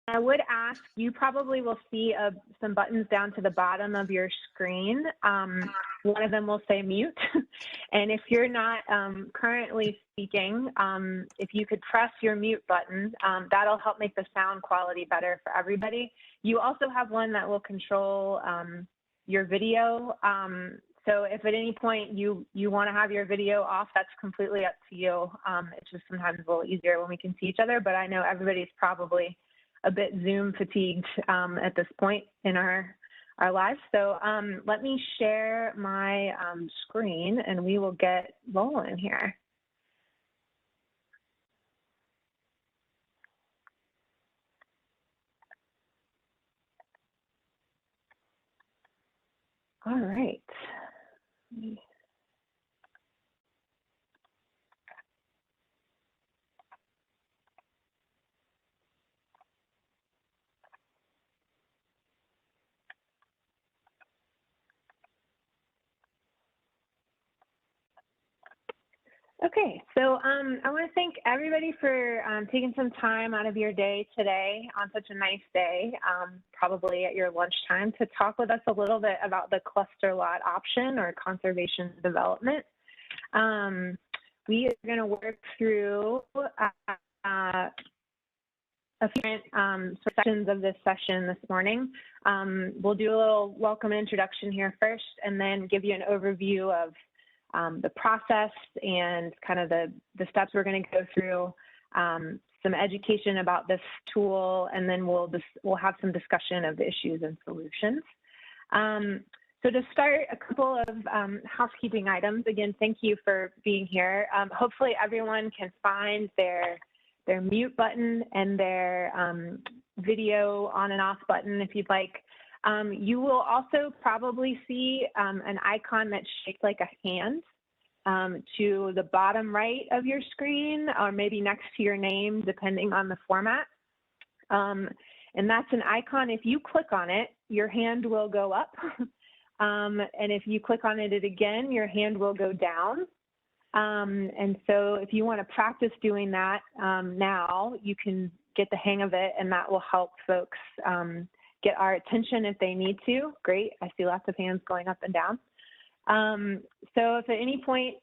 I would ask, you probably will see some buttons down to the bottom of your screen. One of them will say mute. And if you're not currently speaking, if you could press your mute button, that'll help make the sound quality better for everybody. You also have one that will control your video. So if at any point you want to have your video off, that's completely up to you. It's just sometimes a little easier when we can see each other, but I know everybody's probably a bit Zoom fatigued at this point in our lives. So let me share my screen and we will get rolling here. All right. Okay, so I want to thank everybody for taking some time out of your day today on such a nice day, probably at your lunchtime, to talk with us a little bit about the cluster lot option or conservation development. We are going to work through a few different sections of this session this morning. We'll do a little welcome introduction here first, and then give you an overview of the process and kind of the steps we're going to go through, some education about this tool, and then we'll have some discussion of the issues and solutions. So to start, a couple of housekeeping items. Again, thank you for being here. Hopefully everyone can find their mute button and their video on and off button if you'd like. You will also probably see an icon that's shaped like a hand to the bottom right of your screen, or maybe next to your name, depending on the format. And that's an icon. If you click on it, your hand will go up. And if you click on it again, your hand will go down. And so if you want to practice doing that now, you can get the hang of it, and that will help folks get our attention if they need to. Great, I see lots of hands going up and down. So if at any point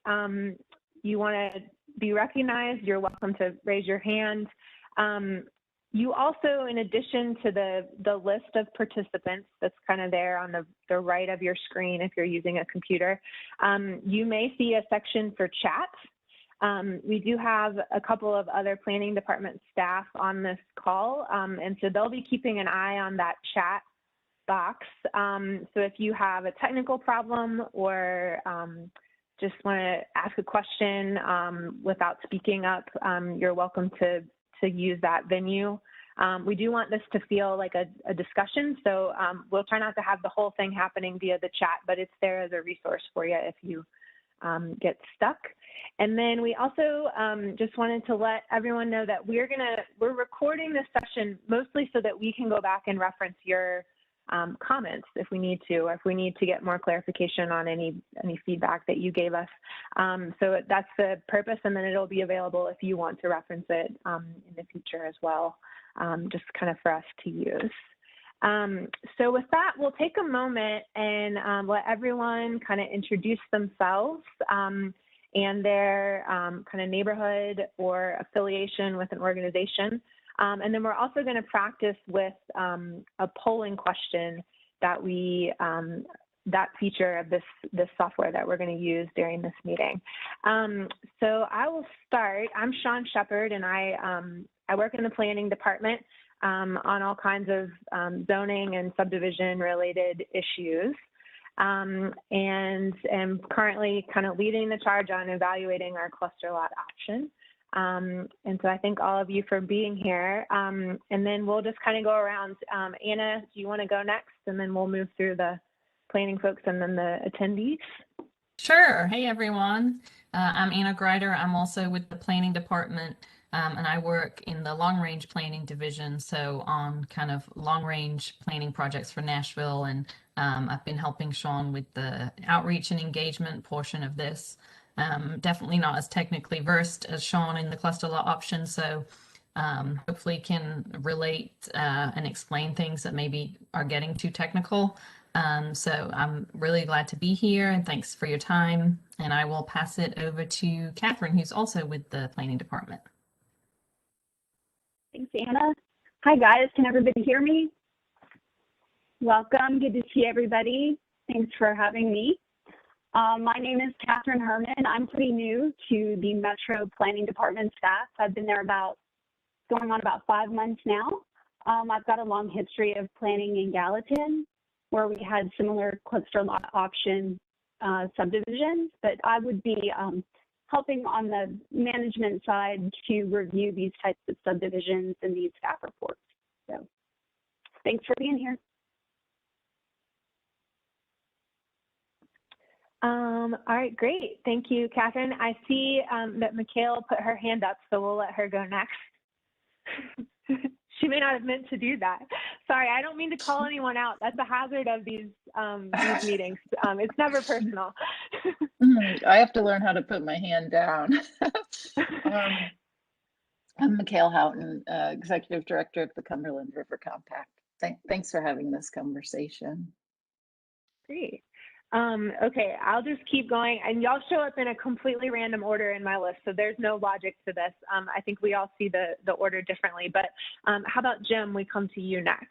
you want to be recognized, you're welcome to raise your hand. You also, in addition to the list of participants that's kind of there on the right of your screen if you're using a computer, you may see a section for chat. We do have a couple of other planning department staff on this call, and so they'll be keeping an eye on that chat box. So if you have a technical problem or just want to ask a question without speaking up, you're welcome to use that venue. We do want this to feel like a discussion, so we'll try not to have the whole thing happening via the chat, but it's there as a resource for you if you get stuck. And then we also just wanted to let everyone know that we're recording this session mostly so that we can go back and reference your comments if we need to, or if we need to get more clarification on any feedback that you gave us. So that's the purpose, and then it'll be available if you want to reference it in the future as well, just kind of for us to use. So with that, we'll take a moment and let everyone kind of introduce themselves and their kind of neighborhood or affiliation with an organization. And then we're also going to practice with a polling question that that feature of this software that we're going to use during this meeting. So I will start. I'm Shawn Shepard, and I work in the planning department on all kinds of zoning and subdivision related issues, and am currently kind of leading the charge on evaluating our cluster lot option. And so I thank all of you for being here. And then we'll just kind of go around. Anna, do you want to go next? And then we'll move through the planning folks and then the attendees. Sure. Hey, everyone. I'm Anna Greider. I'm also with the planning department, and I work in the long range planning division. So on kind of long range planning projects for Nashville. And I've been helping Shawn with the outreach and engagement portion of this. Definitely not as technically versed as Shawn in the cluster lot option. So hopefully can relate and explain things that maybe are getting too technical. So I'm really glad to be here, and thanks for your time. And I will pass it over to Catherine, who's also with the planning department. Thanks, Anna. Hi, guys. Can everybody hear me? Welcome. Good to see everybody. Thanks for having me. My name is Catherine Herman. I'm pretty new to the Metro Planning Department staff. I've been there going on about 5 months now. I've got a long history of planning in Gallatin, where we had similar cluster lot option subdivisions, but I would be helping on the management side to review these types of subdivisions and these staff reports. So thanks for being here. All right, great. Thank you, Catherine. I see that Mikhail put her hand up, so we'll let her go next. She may not have meant to do that. Sorry, I don't mean to call anyone out. That's a hazard of these meetings. It's never personal. I have to learn how to put my hand down. I'm Mikhail Houghton, Executive Director of the Cumberland River Compact. Thanks for having this conversation. Great. Okay, I'll just keep going, and y'all show up in a completely random order in my list, so there's no logic to this. I think we all see the order differently, but how about Jim? We come to you next.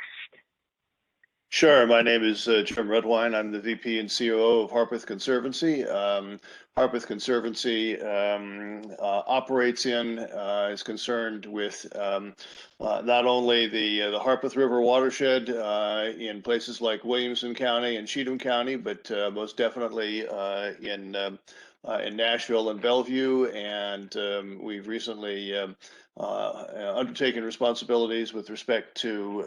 Sure. My name is Jim Redwine. I'm the VP and COO of Harpeth Conservancy. Harpeth Conservancy operates is concerned with not only the Harpeth River watershed in places like Williamson County and Cheatham County, but most definitely in Nashville and Bellevue. And we've recently undertaken responsibilities with respect to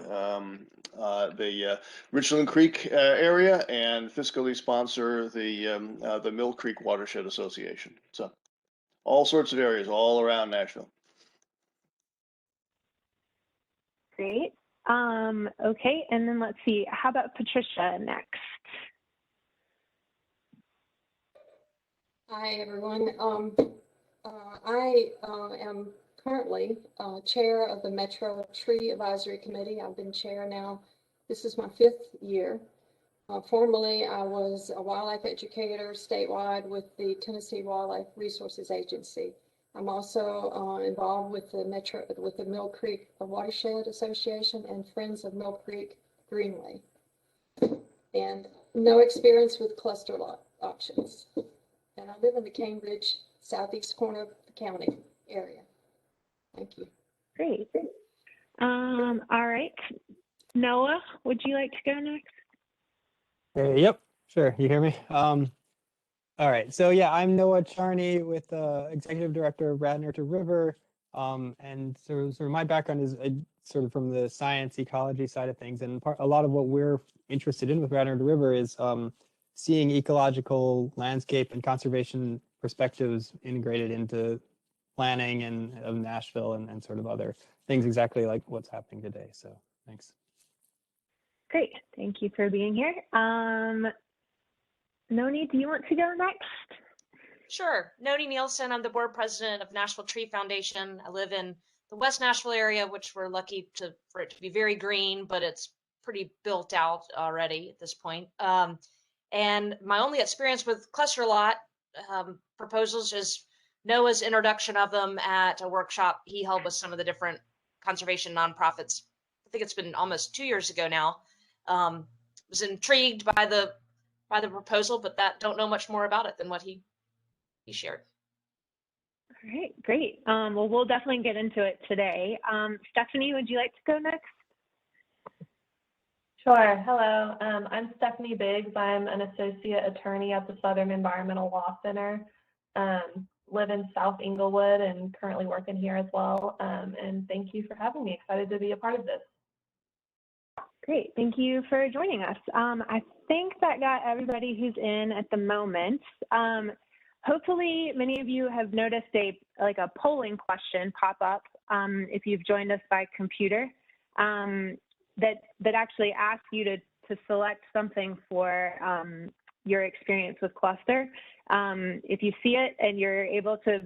the Richland Creek area, and fiscally sponsor the Mill Creek Watershed Association. So all sorts of areas all around Nashville. Great. Okay, and then let's see, how about Patricia next? Hi, everyone. I am currently chair of the Metro Tree Advisory Committee. I've been chair now. This is my 5th year. Formerly, I was a wildlife educator statewide with the Tennessee Wildlife Resources Agency. I'm also involved with the Mill Creek Watershed Association and Friends of Mill Creek Greenway. And no experience with cluster lot options. And I live in the Cambridge southeast corner of the county area. Thank you. Great. All right. Noah, would you like to go next? Yep, sure. You hear me? All right. So yeah, I'm Noah Charney with Executive Director of Radnor to River. And sort of my background is sort of from the science ecology side of things. And a lot of what we're interested in with Radnor to River is seeing ecological landscape and conservation perspectives integrated into planning and of Nashville and sort of other things exactly like what's happening today. So thanks. Great. Thank you for being here. Noni, do you want to go next? Sure. Noni Nielsen, I'm the board president of Nashville Tree Foundation. I live in the West Nashville area, which we're lucky for it to be very green, but it's pretty built out already at this point. And my only experience with cluster lot proposals is Noah's introduction of them at a workshop he held with some of the different conservation nonprofits. I think it's been almost 2 years ago now. Was intrigued by the proposal, but don't know much more about it than what he shared. All right, great. Well, we'll definitely get into it today. Stephanie, would you like to go next? Sure. Hello. I'm Stephanie Biggs. I'm an associate attorney at the Southern Environmental Law Center. Live in South Inglewood and currently working here as well. And thank you for having me. Excited to be a part of this. Great. Thank you for joining us. I think that got everybody who's in at the moment. Hopefully, many of you have noticed a polling question pop up if you've joined us by computer that actually asks you to select something for your experience with cluster. If you see it and you're able to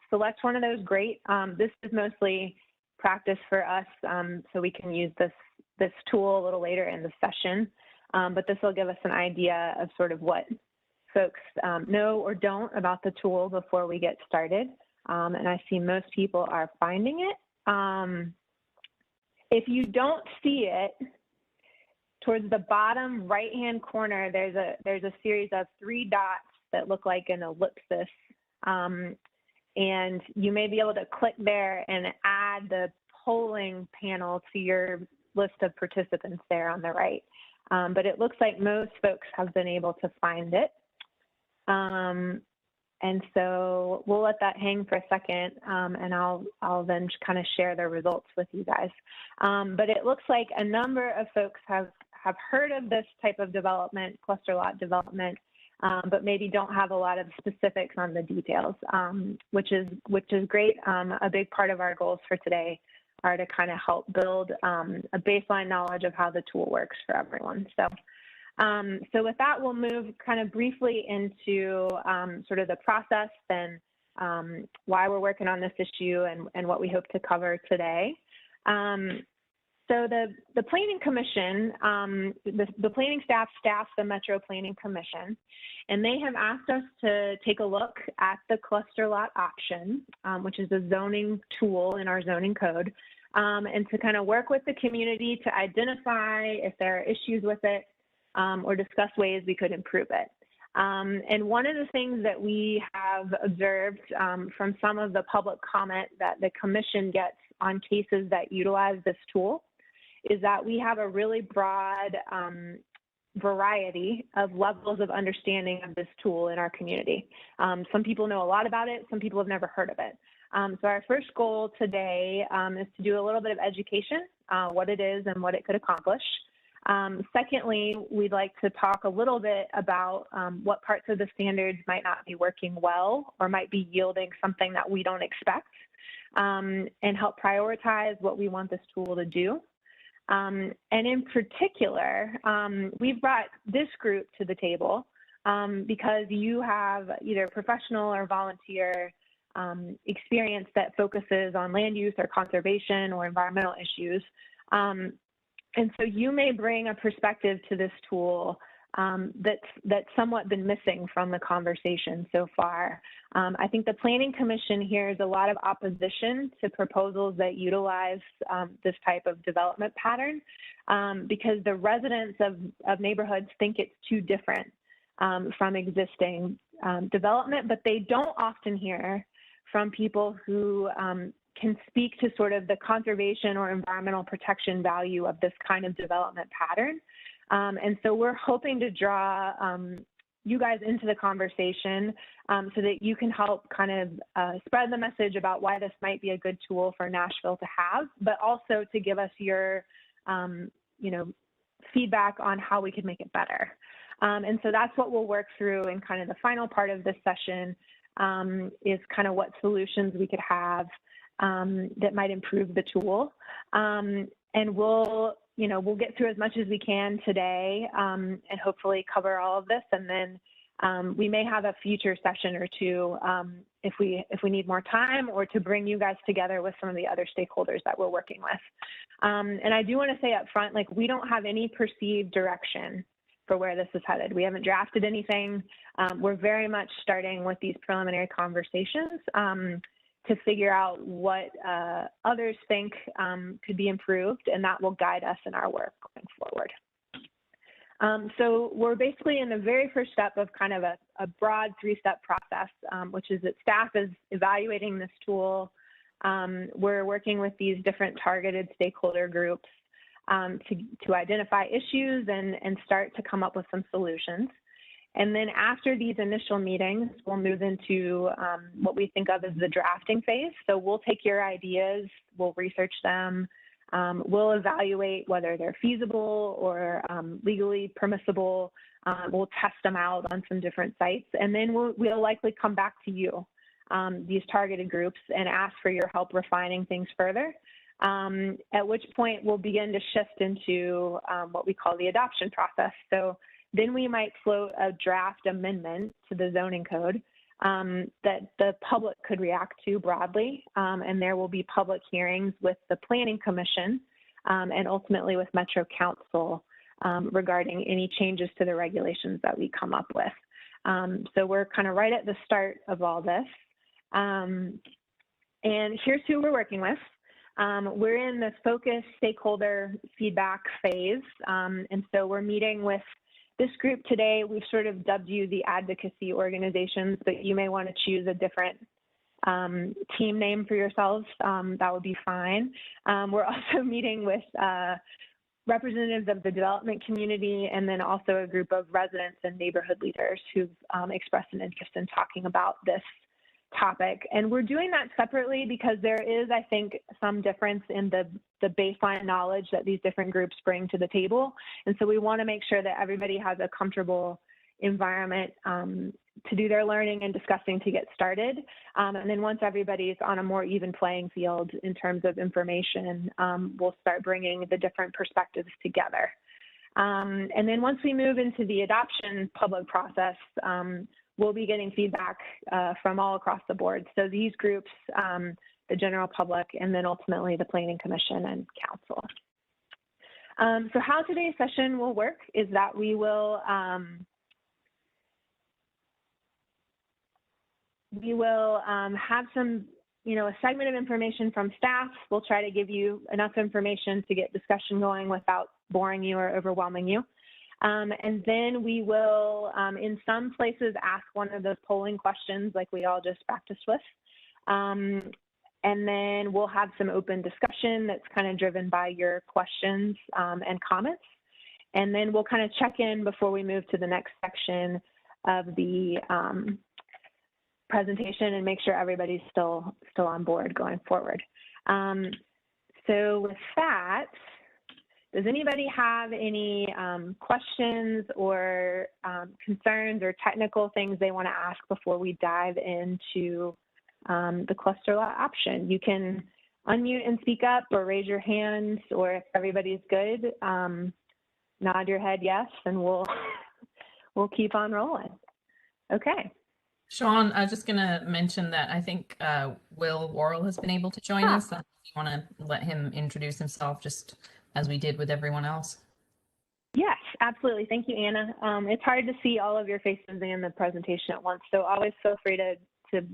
select one of those, great. This is mostly practice for us, so we can use this tool a little later in the session. But this will give us an idea of sort of what folks know or don't about the tool before we get started. And I see most people are finding it. If you don't see it, towards the bottom right-hand corner, there's a series of 3 dots that look like an ellipsis. And you may be able to click there and add the polling panel to your list of participants there on the right. But it looks like most folks have been able to find it. And so we'll let that hang for a second, and I'll then kind of share the results with you guys. But it looks like a number of folks have heard of this type of development, cluster lot development, but maybe don't have a lot of specifics on the details, which is great. A big part of our goals for today are to kind of help build a baseline knowledge of how the tool works for everyone. So with that, we'll move kind of briefly into sort of the process and why we're working on this issue and what we hope to cover today. So the Planning Commission, the planning staff staffs the Metro Planning Commission, and they have asked us to take a look at the cluster lot option, which is a zoning tool in our zoning code, and to kind of work with the community to identify if there are issues with it, or discuss ways we could improve it. And one of the things that we have observed from some of the public comment that the commission gets on cases that utilize this tool is that we have a really broad variety of levels of understanding of this tool in our community. Some people know a lot about it, some people have never heard of it. So our first goal today is to do a little bit of education, what it is and what it could accomplish. Secondly, we'd like to talk a little bit about what parts of the standards might not be working well or might be yielding something that we don't expect, and help prioritize what we want this tool to do. And in particular, we've brought this group to the table because you have either professional or volunteer experience that focuses on land use or conservation or environmental issues. And so you may bring a perspective to this tool that's somewhat been missing from the conversation so far. I think the Planning Commission hears a lot of opposition to proposals that utilize this type of development pattern because the residents of neighborhoods think it's too different from existing development, but they don't often hear from people who can speak to sort of the conservation or environmental protection value of this kind of development pattern. And so we're hoping to draw you guys into the conversation so that you can help kind of spread the message about why this might be a good tool for Nashville to have, but also to give us your feedback on how we could make it better. And so that's what we'll work through in kind of the final part of this session is kind of what solutions we could have that might improve the tool. And we'll get through as much as we can today and hopefully cover all of this. And then we may have a future session or two if we need more time, or to bring you guys together with some of the other stakeholders that we're working with. And I do want to say up front, like, we don't have any perceived direction for where this is headed. We haven't drafted anything. We're very much starting with these preliminary conversations to figure out what others think could be improved, and that will guide us in our work going forward. So we're basically in the very first step of kind of a broad 3-step process, which is that staff is evaluating this tool. We're working with these different targeted stakeholder groups to identify issues and start to come up with some solutions. And then after these initial meetings, we'll move into what we think of as the drafting phase. So we'll take your ideas, we'll research them, we'll evaluate whether they're feasible or legally permissible. We'll test them out on some different sites, and then we'll likely come back to you, these targeted groups, and ask for your help refining things further. At which point we'll begin to shift into what we call the adoption process. So then we might float a draft amendment to the zoning code that the public could react to broadly. And there will be public hearings with the Planning Commission and ultimately with Metro Council regarding any changes to the regulations that we come up with. So we're kind of right at the start of all this. And here's who we're working with. We're in the focus stakeholder feedback phase. And so we're meeting with this group today. We've sort of dubbed you the advocacy organizations, but you may want to choose a different team name for yourselves. That would be fine. We're also meeting with representatives of the development community, and then also a group of residents and neighborhood leaders who've expressed an interest in talking about this topic. And we're doing that separately because there is, I think, some difference in the baseline knowledge that these different groups bring to the table. And so we want to make sure that everybody has a comfortable environment to do their learning and discussing to get started. And then once everybody's on a more even playing field in terms of information, we'll start bringing the different perspectives together. And then once we move into the adoption public process, we'll be getting feedback from all across the board. So these groups, the general public, and then ultimately the Planning Commission and Council. So how today's session will work is that we will have some, a segment of information from staff. We'll try to give you enough information to get discussion going without boring you or overwhelming you. And then we will, in some places, ask one of those polling questions like we all just practiced with. And then we'll have some open discussion that's kind of driven by your questions and comments. And then we'll kind of check in before we move to the next section of the presentation and make sure everybody's still on board going forward. So with that, does anybody have any questions or concerns or technical things they want to ask before we dive into the cluster lot option? You can unmute and speak up or raise your hand, or if everybody's good, nod your head yes, and we'll keep on rolling. Okay. Sean, I was just going to mention that I think Will Worrell has been able to join us. So if you want to let him introduce himself just as we did with everyone else. Yes, absolutely. Thank you, Anna. It's hard to see all of your faces in the presentation at once, so always feel free to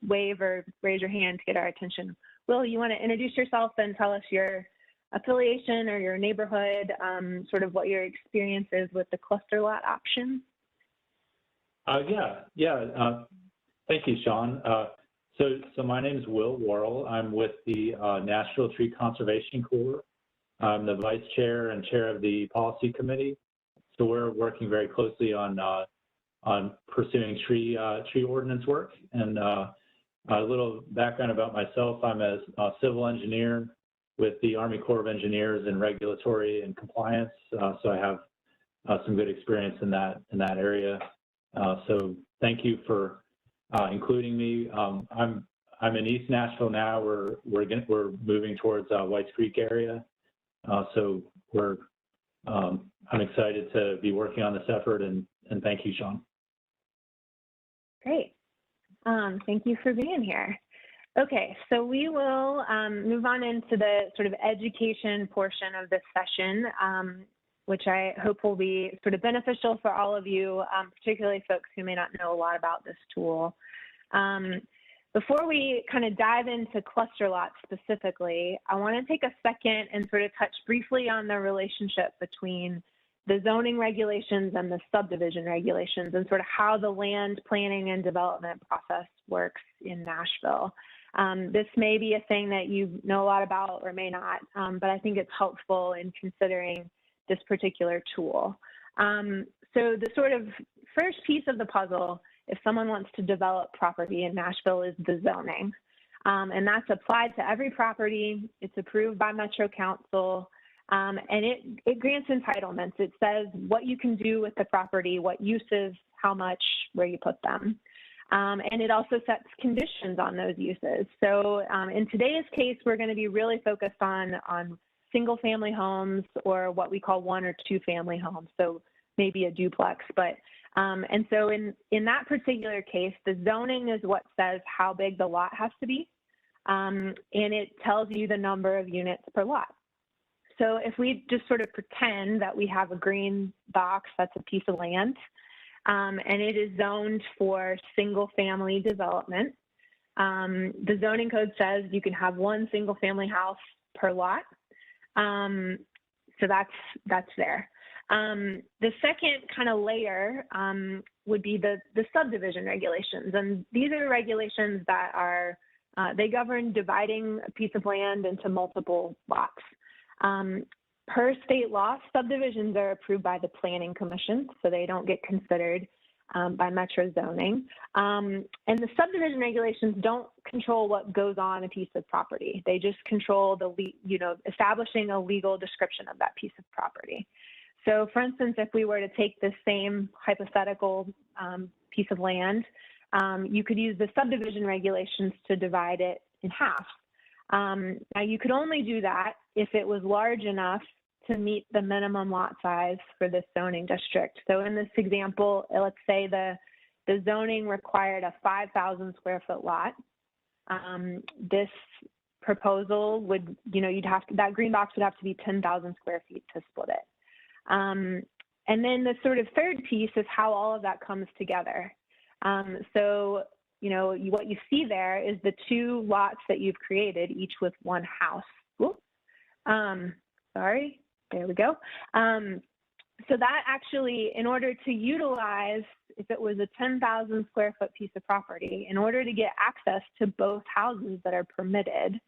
wave or raise your hand to get our attention. Will, you want to introduce yourself and tell us your affiliation or your neighborhood, sort of what your experience is with the cluster lot option? Thank you, Sean. So my name is Will Worrell. I'm with the Nashville Tree Conservation Corps. I'm the vice chair and chair of the policy committee. So we're working very closely on pursuing tree ordinance work. And a little background about myself: I'm a civil engineer with the Army Corps of Engineers in regulatory and compliance. So I have some good experience in that area. So thank you for including me. I'm in East Nashville now. We're moving towards Whites Creek area. So I'm excited to be working on this effort, and thank you, Sean. Great. Thank you for being here. Okay, so we will move on into the sort of education portion of this session, which I hope will be sort of beneficial for all of you, particularly folks who may not know a lot about this tool. Before we kind of dive into cluster lots specifically, I want to take a second and sort of touch briefly on the relationship between the zoning regulations and the subdivision regulations and sort of how the land planning and development process works in Nashville. This may be a thing that you know a lot about or may not, but I think it's helpful in considering this particular tool. So the sort of first piece of the puzzle, if someone wants to develop property in Nashville, is the zoning. And that's applied to every property. It's approved by Metro Council, and it grants entitlements. It says what you can do with the property, what uses, how much, where you put them. And it also sets conditions on those uses. So in today's case, we're going to be really focused on single family homes, or what we call 1 or 2 family homes. So maybe a duplex. But and so in that particular case, the zoning is what says how big the lot has to be, and it tells you the number of units per lot. So if we just sort of pretend that we have a green box that's a piece of land, and it is zoned for single family development, the zoning code says you can have one single family house per lot. So that's there. The second kind of layer would be the subdivision regulations. And these are regulations that are, they govern dividing a piece of land into multiple lots. Per state law, subdivisions are approved by the Planning Commission, so they don't get considered by Metro zoning. And the subdivision regulations don't control what goes on a piece of property. They just control establishing a legal description of that piece of property. So for instance, if we were to take the same hypothetical piece of land, you could use the subdivision regulations to divide it in half. Now you could only do that if it was large enough to meet the minimum lot size for this zoning district. So in this example, let's say the zoning required a 5,000 square foot lot. This proposal would, that green box would have to be 10,000 square feet to split it. And then the sort of third piece is how all of that comes together. So, what you see there is the two lots that you've created, each with one house. Sorry, there we go. So that actually, in order to utilize, if it was a 10,000 square foot piece of property, in order to get access to both houses that are permitted,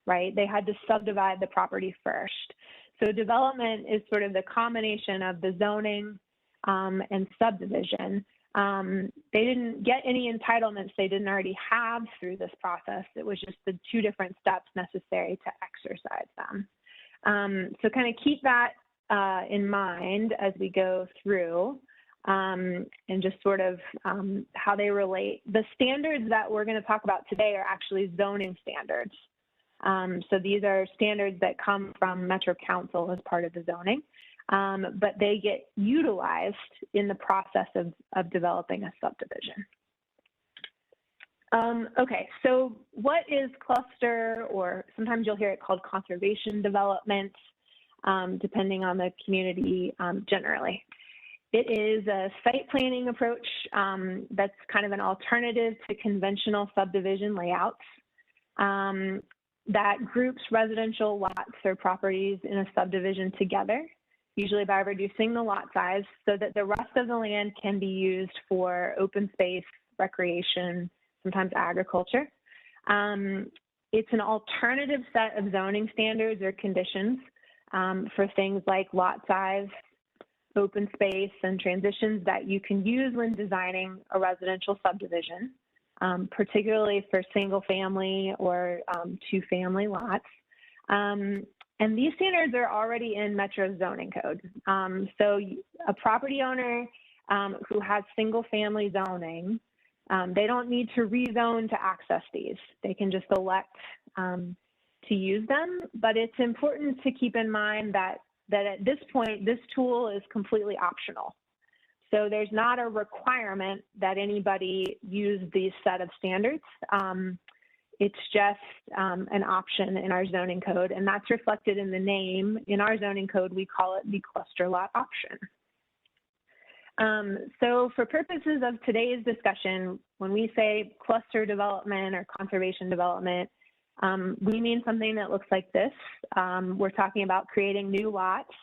right, they had to subdivide the property first. So development is sort of the combination of the zoning and subdivision. They didn't get any entitlements they didn't already have through this process. It was just the two different steps necessary to exercise them. So kind of keep that in mind as we go through and just sort of how they relate. The standards that we're going to talk about today are actually zoning standards. So these are standards that come from Metro Council as part of the zoning, but they get utilized in the process of developing a subdivision. Okay, so what is cluster, or sometimes you'll hear it called conservation development, depending on the community generally. It is a site planning approach that's kind of an alternative to conventional subdivision layouts. That groups residential lots or properties in a subdivision together, usually by reducing the lot size so that the rest of the land can be used for open space, recreation, sometimes agriculture. It's an alternative set of zoning standards or conditions for things like lot size, open space, and transitions that you can use when designing a residential subdivision. Particularly for single family or two family lots. And these standards are already in Metro zoning code. So a property owner who has single family zoning, they don't need to rezone to access these. They can just elect to use them, but it's important to keep in mind that at this point, this tool is completely optional. So there's not a requirement that anybody use these set of standards. It's just an option in our zoning code, and that's reflected in the name. In our zoning code, we call it the cluster lot option. So for purposes of today's discussion, when we say cluster development or conservation development, we mean something that looks like this. We're talking about creating new lots,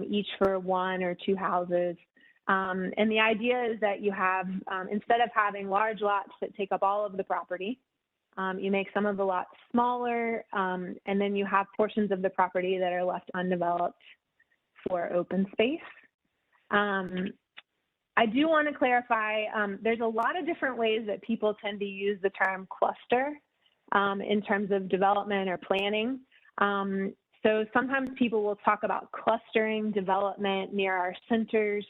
each for one or two houses. And the idea is that you have, instead of having large lots that take up all of the property, you make some of the lots smaller, and then you have portions of the property that are left undeveloped for open space. I do want to clarify, there's a lot of different ways that people tend to use the term cluster in terms of development or planning. So sometimes people will talk about clustering development near our centers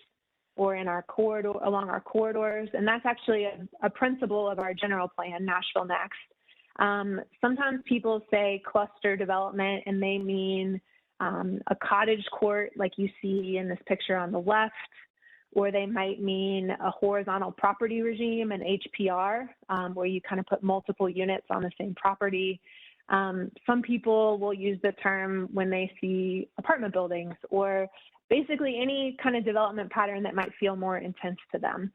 or in our corridor, along our corridors, and that's actually a principle of our general plan, Nashville Next. Sometimes people say cluster development and they mean a cottage court like you see in this picture on the left, or they might mean a horizontal property regime, an HPR, where you kind of put multiple units on the same property. Some people will use the term when they see apartment buildings or basically any kind of development pattern that might feel more intense to them.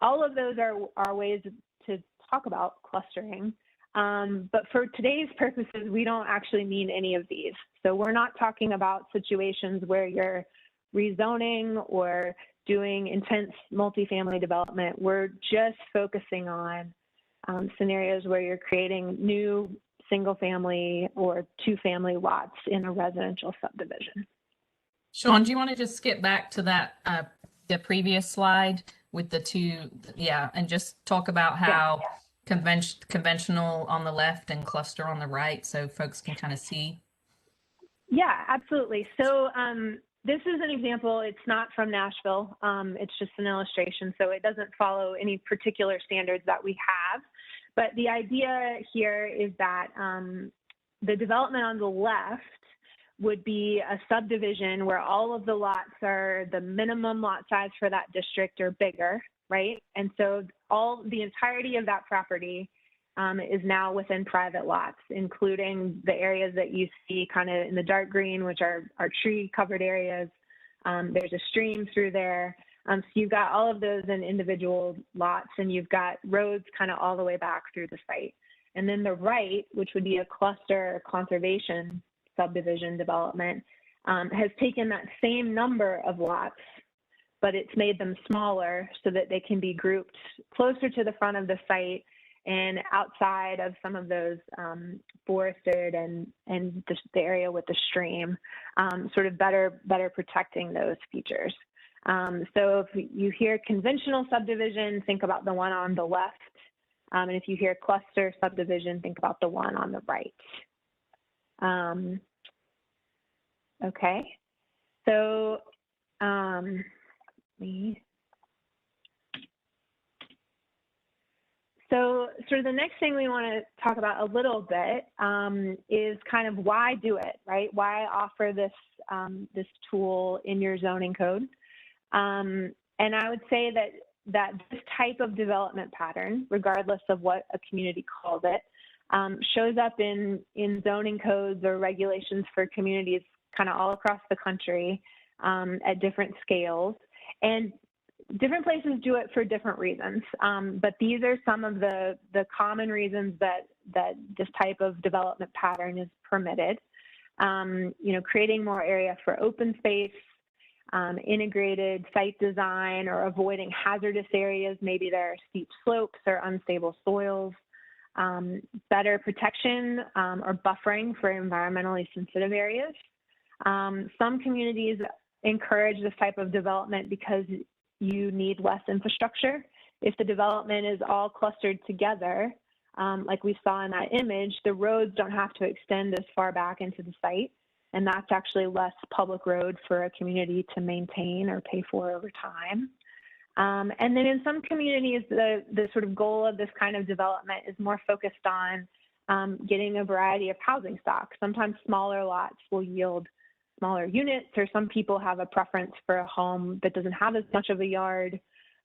All of those are ways to talk about clustering. But for today's purposes, we don't actually mean any of these. So we're not talking about situations where you're rezoning or doing intense multifamily development. We're just focusing on scenarios where you're creating new single family or two family lots in a residential subdivision. Sean, do you want to just skip back to that, the previous slide with the two, and just talk about how conventional on the left and cluster on the right so folks can kind of see? Yeah, absolutely. So this is an example. It's not from Nashville. It's just an illustration, so it doesn't follow any particular standards that we have. But the idea here is that the development on the left would be a subdivision where all of the lots are the minimum lot size for that district or bigger, right? And so the entirety of that property is now within private lots, including the areas that you see kind of in the dark green, which are tree covered areas. There's a stream through there. So you've got all of those in individual lots, and you've got roads kind of all the way back through the site. And then the right, which would be a cluster conservation subdivision development, has taken that same number of lots, but it's made them smaller so that they can be grouped closer to the front of the site and outside of some of those forested and the area with the stream, sort of better protecting those features. So if you hear conventional subdivision, think about the one on the left. And if you hear cluster subdivision, think about the one on the right. Okay, so So sort of the next thing we want to talk about a little bit is kind of why do it, right? Why offer this, this tool in your zoning code? And I would say that this type of development pattern, regardless of what a community calls it, shows up in zoning codes or regulations for communities kind of all across the country at different scales. And different places do it for different reasons, but these are some of the common reasons that this type of development pattern is permitted. You know, creating more area for open space, integrated site design, or avoiding hazardous areas. Maybe there are steep slopes or unstable soils. Better protection or buffering for environmentally sensitive areas. Some communities encourage this type of development because you need less infrastructure. If the development is all clustered together, like we saw in that image, the roads don't have to extend as far back into the site, and that's actually less public road for a community to maintain or pay for over time. And then in some communities, the sort of goal of this kind of development is more focused on getting a variety of housing stock. Sometimes smaller lots will yield smaller units, or some people have a preference for a home that doesn't have as much of a yard.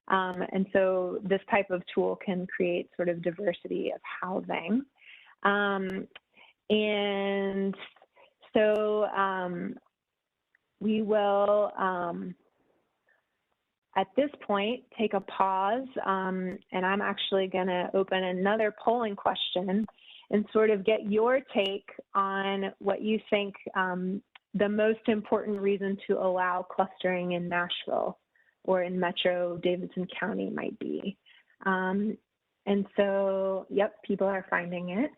And so this type of tool can create sort of diversity of housing. And so we will, at this point, take a pause, and I'm actually going to open another polling question and sort of get your take on what you think the most important reason to allow clustering in Nashville or in Metro Davidson County might be. And so, yep, people are finding it.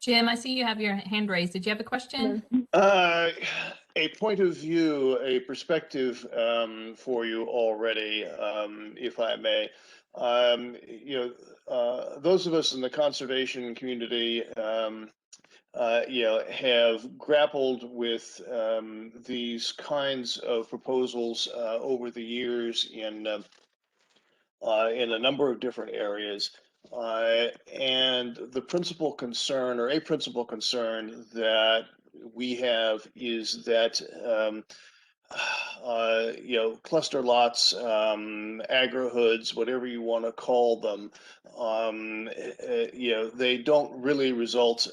Jim, I see you have your hand raised. Did you have a question? A point of view, a perspective for you already, if I may. Those of us in the conservation community, have grappled with these kinds of proposals over the years in a number of different areas. And the principal concern, or a principal concern that we have, is that cluster lots, agri-hoods, whatever you want to call them, they don't really result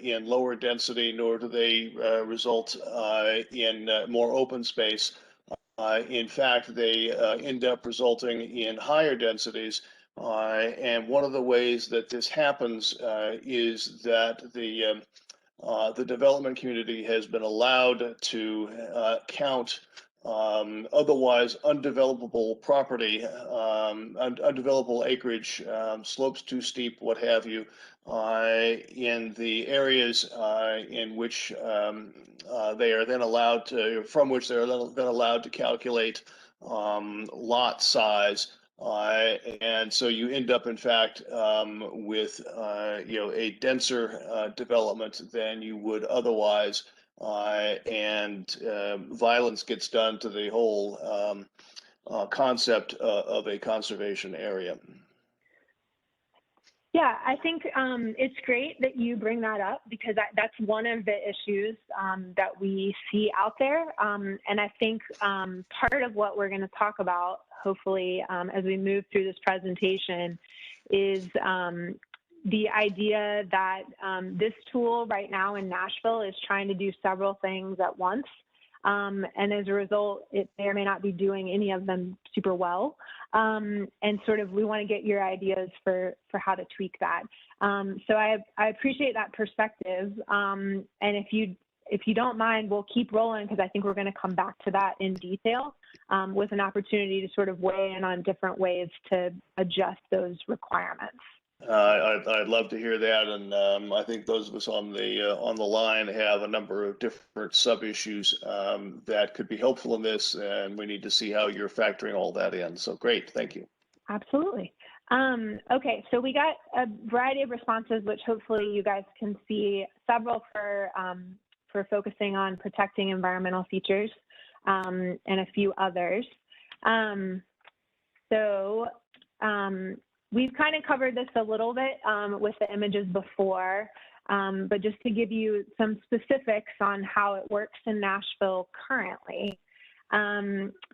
in lower density, nor do they result in more open space. In fact, they end up resulting in higher densities. And one of the ways that this happens is that the development community has been allowed to count otherwise undevelopable property, undevelopable acreage, slopes too steep, what have you, in the areas in which they are then allowed to, from which they're then allowed to calculate lot size. And so you end up, in fact, with a denser development than you would otherwise, and violence gets done to the whole concept of a conservation area. Yeah, I think it's great that you bring that up, because that's one of the issues that we see out there. And I think part of what we're going to talk about, hopefully, as we move through this presentation, is the idea that this tool right now in Nashville is trying to do several things at once. And as a result, it may or may not be doing any of them super well. And sort of, we want to get your ideas for how to tweak that. So I appreciate that perspective. And if you don't mind, we'll keep rolling, because I think we're going to come back to that in detail with an opportunity to sort of weigh in on different ways to adjust those requirements. I'd love to hear that, and I think those of us on the line have a number of different sub-issues that could be helpful in this, and we need to see how you're factoring all that in. So great, thank you. Absolutely. Okay, so we got a variety of responses, which hopefully you guys can see. Several for focusing on protecting environmental features, and a few others. We've kind of covered this a little bit with the images before, but just to give you some specifics on how it works in Nashville currently,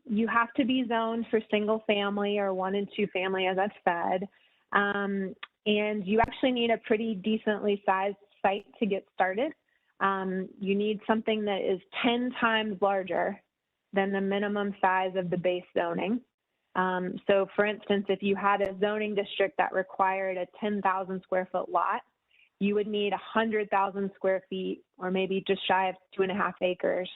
you have to be zoned for single family or 1 and 2 family, as I've said, and you actually need a pretty decently sized site to get started. You need something that is 10 times larger than the minimum size of the base zoning. So for instance, if you had a zoning district that required a 10,000 square foot lot, you would need 100,000 square feet, or maybe just shy of 2.5 acres,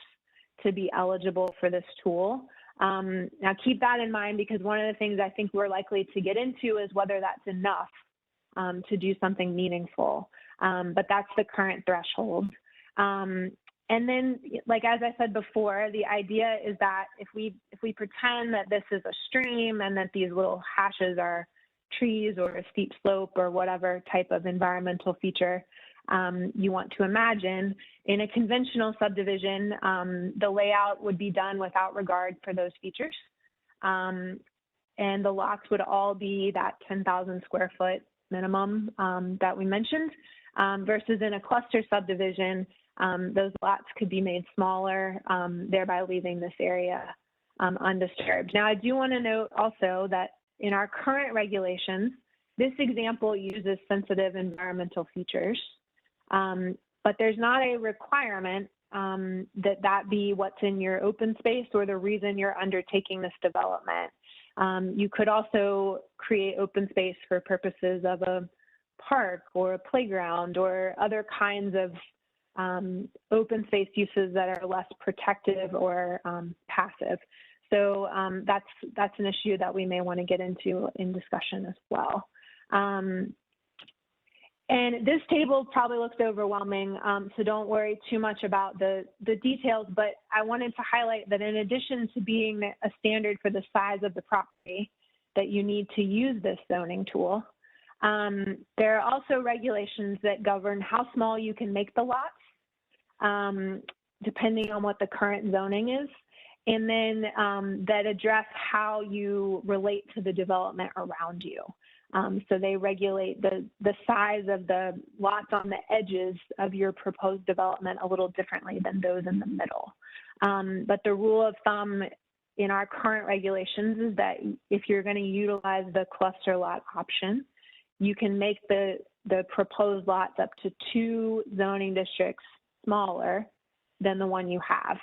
to be eligible for this tool. Now keep that in mind, because one of the things I think we're likely to get into is whether that's enough to do something meaningful. But that's the current threshold. And then, like, as I said before, the idea is that if we pretend that this is a stream and that these little hashes are trees or a steep slope or whatever type of environmental feature you want to imagine, in a conventional subdivision, the layout would be done without regard for those features. And the lots would all be that 10,000 square foot minimum that we mentioned, versus in a cluster subdivision, those lots could be made smaller, thereby leaving this area undisturbed. Now, I do want to note also that in our current regulations, this example uses sensitive environmental features, but there's not a requirement that be what's in your open space or the reason you're undertaking this development. You could also create open space for purposes of a park or a playground or other kinds of open space uses that are less protective or passive. So that's an issue that we may want to get into in discussion as well. And this table probably looks overwhelming, so don't worry too much about the details, but I wanted to highlight that in addition to being a standard for the size of the property, that you need to use this zoning tool, there are also regulations that govern how small you can make the lots, depending on what the current zoning is, and then that address how you relate to the development around you. So they regulate the size of the lots on the edges of your proposed development a little differently than those in the middle. But the rule of thumb in our current regulations is that if you're going to utilize the cluster lot option, you can make the proposed lots up to 2 zoning districts smaller than the one you have.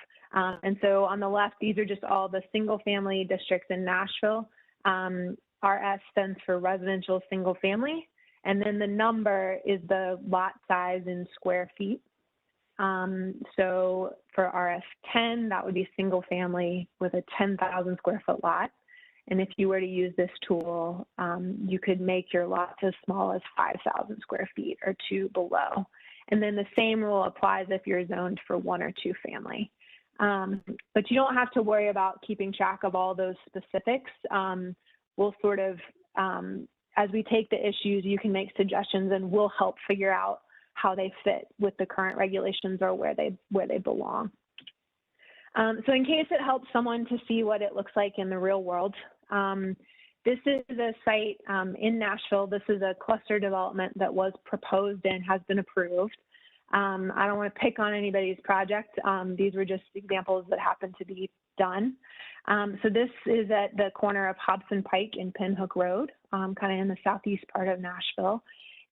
And so on the left, these are just all the single family districts in Nashville. RS stands for residential single family, and then the number is the lot size in square feet. So for RS10, that would be single family with a 10,000 square foot lot. And if you were to use this tool, you could make your lots as small as 5,000 square feet or 2 below. And then the same rule applies if you're zoned for 1 or 2 family. But you don't have to worry about keeping track of all those specifics. We'll sort of, as we take the issues, you can make suggestions and we'll help figure out how they fit with the current regulations or where they belong. So in case it helps someone to see what it looks like in the real world, this is a site in Nashville. This is a cluster development that was proposed and has been approved. I don't want to pick on anybody's project. These were just examples that happened to be done. So this is at the corner of Hobson Pike and Pinhook Road, kind of in the southeast part of Nashville.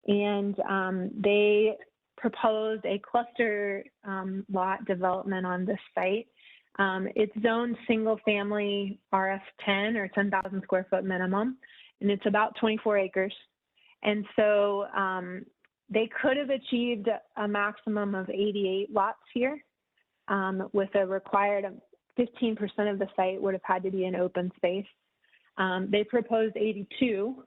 And they proposed a cluster lot development on this site. It's zoned single family RS10 or 10,000 square foot minimum, and it's about 24 acres. And so they could have achieved a maximum of 88 lots here with a required 15% of the site would have had to be in open space. They proposed 82,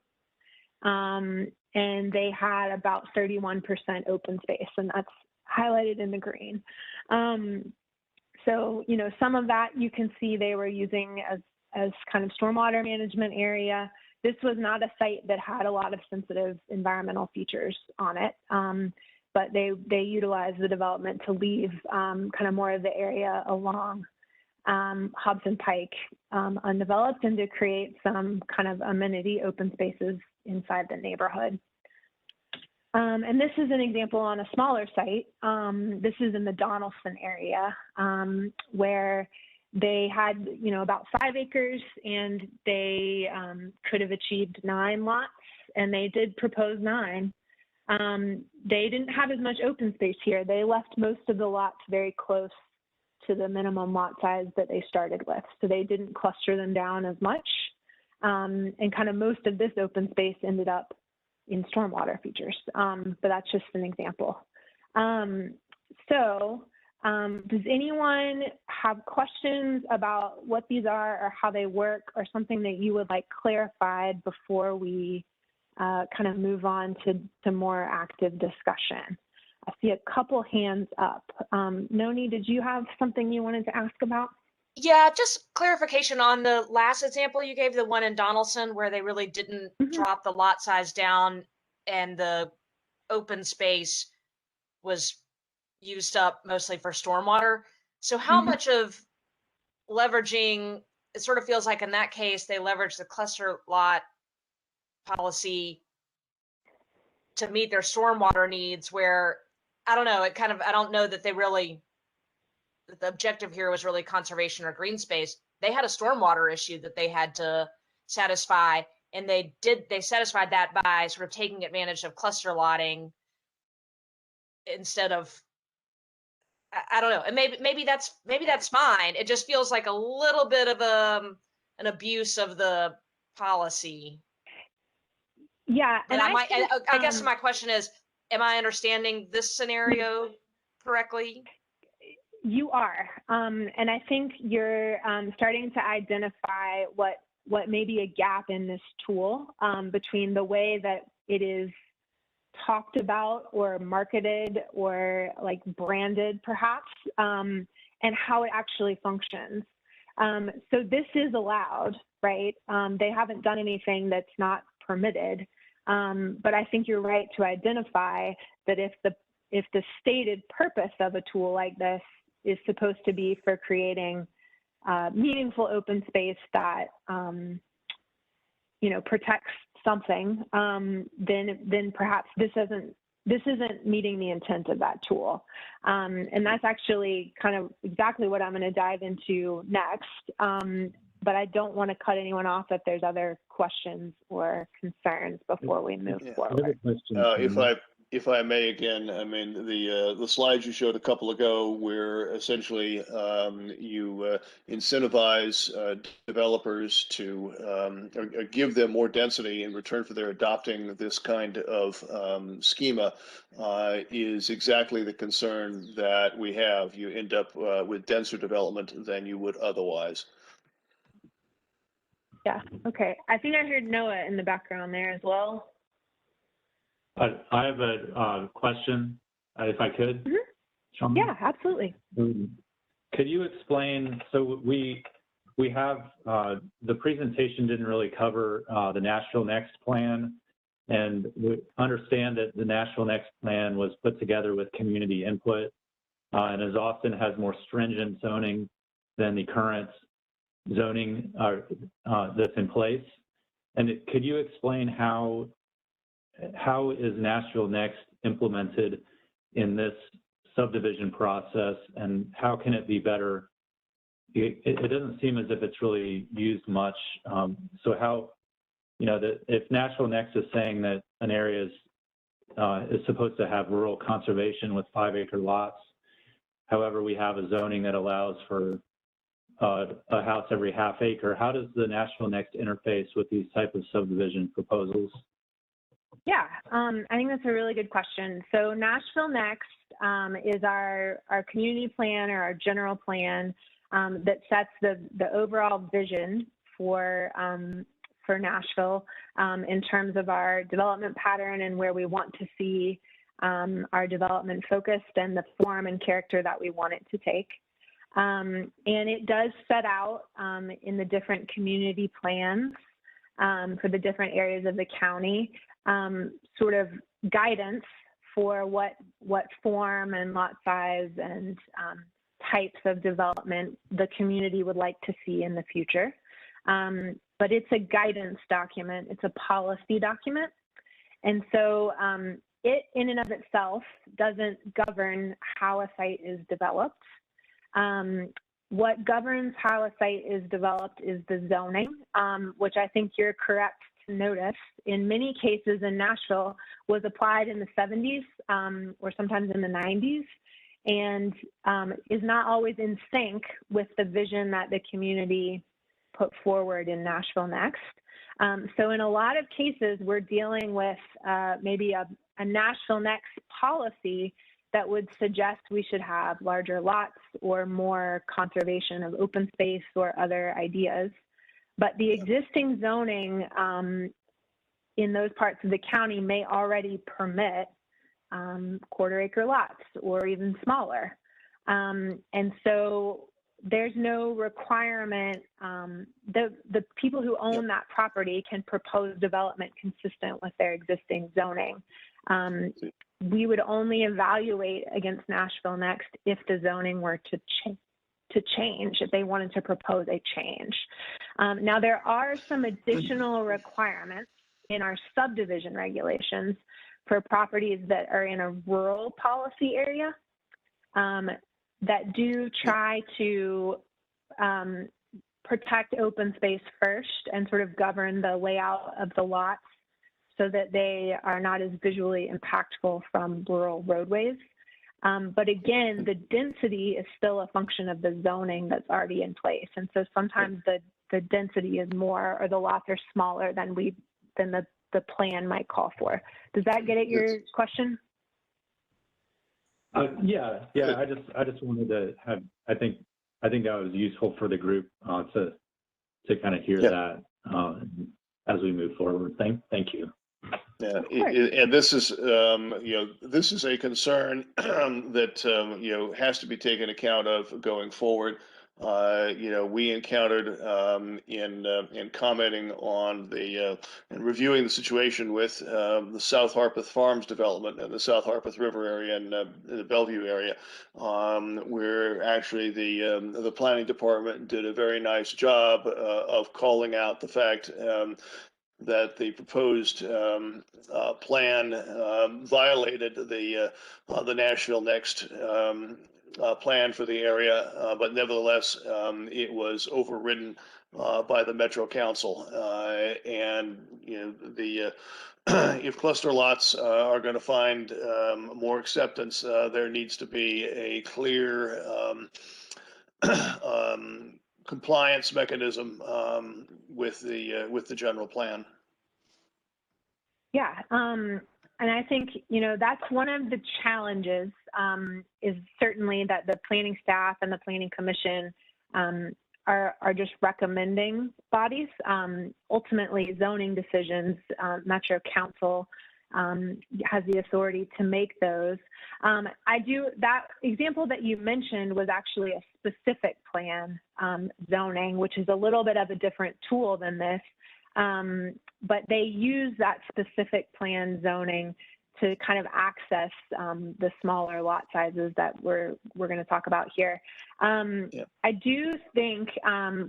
and they had about 31% open space, and that's highlighted in the green. So, you know, some of that you can see they were using as kind of stormwater management area. This was not a site that had a lot of sensitive environmental features on it, but they utilized the development to leave kind of more of the area along Hobson Pike undeveloped and to create some kind of amenity open spaces inside the neighborhood. And this is an example on a smaller site. This is in the Donaldson area where they had, you know, about 5 acres and they could have achieved 9 lots, and they did propose 9. They didn't have as much open space here. They left most of the lots very close to the minimum lot size that they started with. So they didn't cluster them down as much. And kind of most of this open space ended up in stormwater features, but that's just an example. Does anyone have questions about what these are or how they work or something that you would like clarified before we kind of move on to more active discussion? I see a couple hands up. Noni, did you have something you wanted to ask about? Yeah, just clarification on the last example you gave, the one in Donaldson, where they really didn't drop the lot size down and the open space was used up mostly for stormwater. So how much of leveraging, it sort of feels like in that case, they leveraged the cluster lot policy to meet their stormwater needs, where, I don't know, I don't know that they really, the objective here was really conservation or green space. They had a stormwater issue that they had to satisfy, and they satisfied that by sort of taking advantage of cluster lotting instead of, I don't know, and maybe that's fine. It just feels like a little bit of an abuse of the policy. Yeah, and I guess my question is, am I understanding this scenario correctly? You are, and I think you're starting to identify what may be a gap in this tool between the way that it is talked about or marketed or like branded perhaps, and how it actually functions. So this is allowed, right? They haven't done anything that's not permitted. But I think you're right to identify that if the stated purpose of a tool like this is supposed to be for creating meaningful open space that protects something, then perhaps this isn't meeting the intent of that tool. And that's actually kind of exactly what I'm going to dive into next. But I don't want to cut anyone off if there's other questions or concerns before we move forward. If I may again, I mean, the slides you showed a couple ago where essentially you incentivize developers to or give them more density in return for their adopting this kind of schema is exactly the concern that we have. You end up with denser development than you would otherwise. Yeah, okay. I think I heard Noah in the background there as well. I have a question, if I could. Mm-hmm. Yeah, absolutely. Could you explain, so we have, the presentation didn't really cover the Nashville Next plan, and we understand that the Nashville Next plan was put together with community input, and as often has more stringent zoning than the current zoning that's in place. And could you explain how is Nashville Next implemented in this subdivision process, and how can it be better? It doesn't seem as if it's really used much. So how, if Nashville Next is saying that an area is supposed to have rural conservation with 5-acre lots, however, we have a zoning that allows for a house every half acre, how does the Nashville Next interface with these type of subdivision proposals? Yeah, I think that's a really good question. So Nashville Next is our community plan or our general plan that sets the overall vision for Nashville in terms of our development pattern and where we want to see our development focused and the form and character that we want it to take. And it does set out in the different community plans for the different areas of the county, sort of guidance for what form and lot size and types of development the community would like to see in the future. But it's a guidance document, it's a policy document. And so it in and of itself doesn't govern how a site is developed. What governs how a site is developed is the zoning, which I think you're correct to notice in many cases in Nashville was applied in the 70s or sometimes in the 90s and is not always in sync with the vision that the community put forward in Nashville Next. So in a lot of cases, we're dealing with maybe a Nashville Next policy that would suggest we should have larger lots or more conservation of open space or other ideas. But the existing zoning in those parts of the county may already permit quarter-acre lots or even smaller. And so there's no requirement. The people who own that property can propose development consistent with their existing zoning. We would only evaluate against Nashville Next if the zoning were to change, if they wanted to propose a change. Now, there are some additional requirements in our subdivision regulations for properties that are in a rural policy area that do try to protect open space first and sort of govern the layout of the lots so that they are not as visually impactful from rural roadways. But again, the density is still a function of the zoning that's already in place. And so sometimes the density is more or the lots are smaller than the plan might call for. Does that get at your question? Yeah. I just wanted to have. I think that was useful for the group to kind of hear that as we move forward. Thank you. Yeah, and this is, this is a concern that, has to be taken account of going forward. We encountered in commenting on and reviewing the situation with the South Harpeth Farms development and the South Harpeth River area and the Bellevue area, where actually the planning department did a very nice job of calling out the fact that the proposed plan violated the Nashville Next plan for the area, but nevertheless, it was overridden by the Metro Council. And the if cluster lots are going to find more acceptance, there needs to be a clear compliance mechanism with the general plan. Yeah, and I think, that's one of the challenges, is certainly that the planning staff and the planning commission are just recommending bodies. Ultimately, zoning decisions, Metro Council has the authority to make those. That example that you mentioned was actually a specific plan zoning, which is a little bit of a different tool than this. But they use that specific plan zoning to kind of access the smaller lot sizes that we're going to talk about here. I do think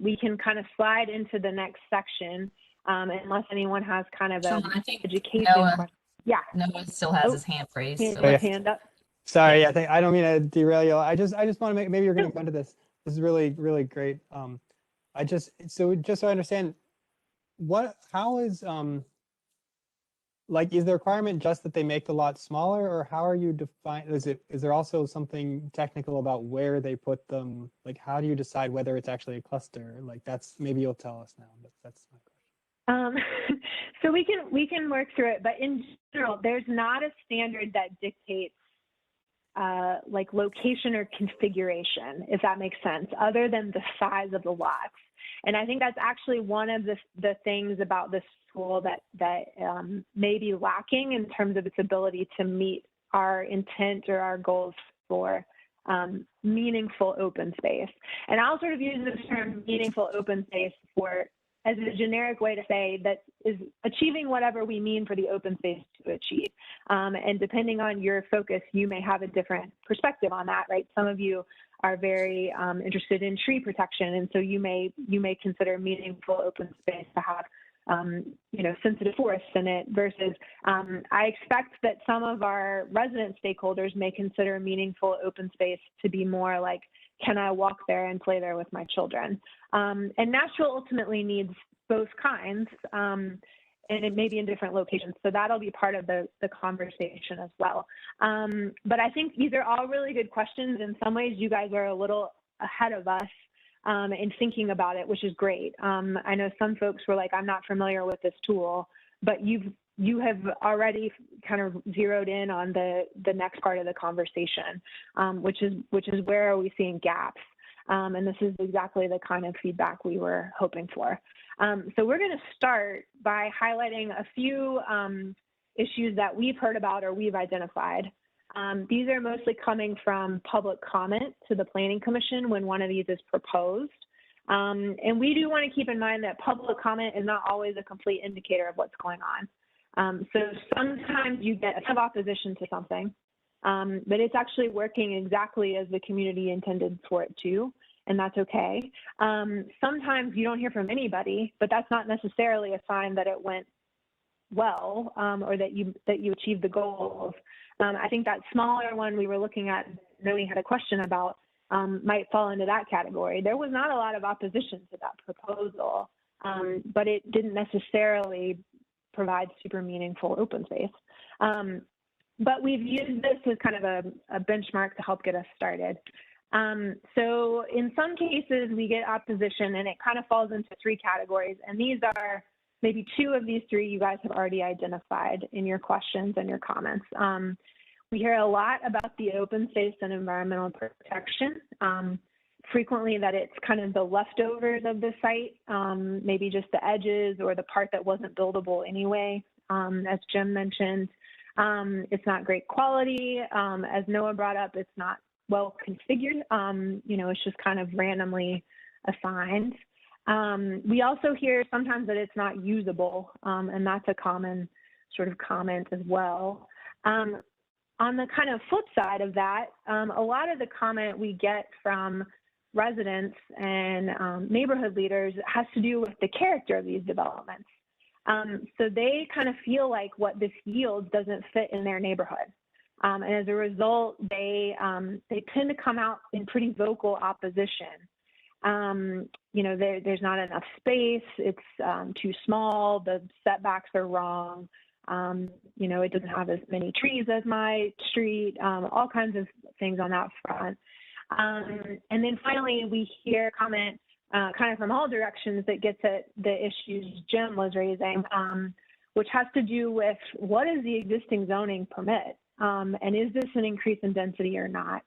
we can kind of slide into the next section, unless anyone has kind of Sean, an I think education question. Yeah. Noah still has his hand raised. His So hand up. Sorry, I don't mean to derail you. I just want to maybe you're going to go into this. This is really, really great. Just so I understand, how is, is the requirement just that they make the lot smaller, or how are you define, is there also something technical about where they put them? Like, how do you decide whether it's actually a cluster? Like, maybe you'll tell us now, but that's my question. So we can work through it, but in general, there's not a standard that dictates like location or configuration, if that makes sense, other than the size of the lots. And I think that's actually one of the things about this tool that may be lacking in terms of its ability to meet our intent or our goals for meaningful open space. And I'll sort of use the term meaningful open space as a generic way to say that is achieving whatever we mean for the open space to achieve. And depending on your focus, you may have a different perspective on that, right? Some of you are very interested in tree protection, and so you may consider meaningful open space to have sensitive forests in it versus I expect that some of our resident stakeholders may consider meaningful open space to be more like, can I walk there and play there with my children? And Nashville ultimately needs both kinds, and it may be in different locations. So that'll be part of the conversation as well. But I think these are all really good questions. In some ways, you guys are a little ahead of us in thinking about it, which is great. I know some folks were like, I'm not familiar with this tool, but you have already kind of zeroed in on the next part of the conversation, which is where are we seeing gaps? And this is exactly the kind of feedback we were hoping for. So we're going to start by highlighting a few issues that we've heard about or we've identified. These are mostly coming from public comment to the Planning Commission when one of these is proposed. And we do want to keep in mind that public comment is not always a complete indicator of what's going on. So sometimes you get a ton of opposition to something, but it's actually working exactly as the community intended for it to, and that's okay. Sometimes you don't hear from anybody, but that's not necessarily a sign that it went well or that you achieved the goals. I think that smaller one we were looking at, Noe had a question about, might fall into that category. There was not a lot of opposition to that proposal, but it didn't necessarily provide super meaningful open space. But we've used this as kind of a benchmark to help get us started. So in some cases, we get opposition, and it kind of falls into three categories. And these are maybe two of these three you guys have already identified in your questions and your comments. We hear a lot about the open space and environmental protection. Frequently that it's kind of the leftovers of the site, maybe just the edges or the part that wasn't buildable anyway. As Jim mentioned, it's not great quality. As Noah brought up, it's not well configured. It's just kind of randomly assigned. We also hear sometimes that it's not usable, and that's a common sort of comment as well. On the kind of flip side of that, a lot of the comment we get from residents and neighborhood leaders has to do with the character of these developments. So they kind of feel like what this yields doesn't fit in their neighborhood. And as a result, they tend to come out in pretty vocal opposition. There's not enough space, it's too small, the setbacks are wrong, it doesn't have as many trees as my street, all kinds of things on that front. And then finally, we hear comment kind of from all directions that gets at the issues Jim was raising, which has to do with what is the existing zoning permit, and is this an increase in density or not?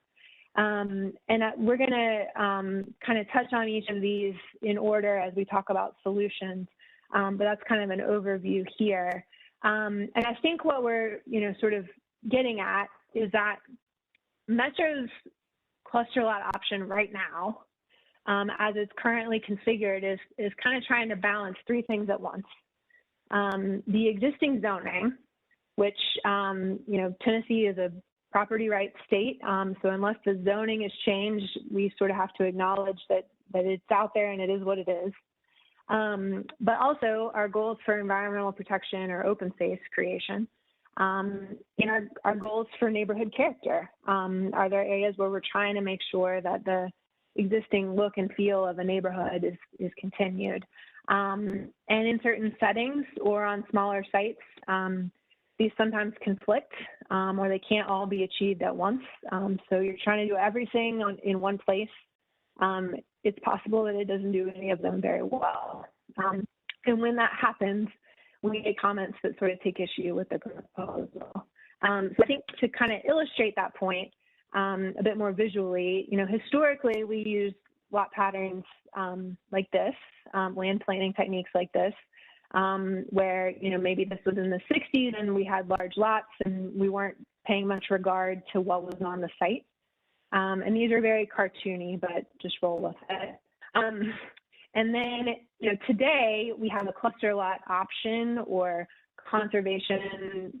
And we're going to kind of touch on each of these in order as we talk about solutions, but that's kind of an overview here. And I think what we're sort of getting at is that Metro's cluster lot option right now, as it's currently configured, is kind of trying to balance three things at once. The existing zoning, which, Tennessee is a property rights state. So unless the zoning is changed, we sort of have to acknowledge that it's out there and it is what it is. But also our goals for environmental protection or open space creation. Our goals for neighborhood character. Are there areas where we're trying to make sure that the existing look and feel of a neighborhood is continued? And in certain settings or on smaller sites, these sometimes conflict, or they can't all be achieved at once. So you're trying to do everything in one place. It's possible that it doesn't do any of them very well. And when that happens, we get comments that sort of take issue with the proposal. So I think to kind of illustrate that point a bit more visually, historically we use lot patterns like this, land planning techniques like this, where, maybe this was in the 60s and we had large lots and we weren't paying much regard to what was on the site. And these are very cartoony, but just roll with it. And then, today we have a cluster lot option or conservation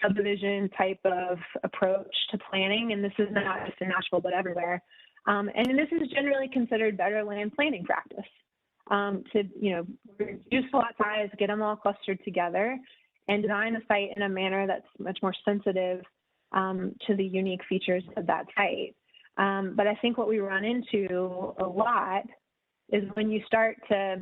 subdivision type of approach to planning. And this is not just in Nashville, but everywhere. And this is generally considered better land planning practice. To reduce lot size, get them all clustered together, and design a site in a manner that's much more sensitive to the unique features of that site. But I think what we run into a lot is when you start to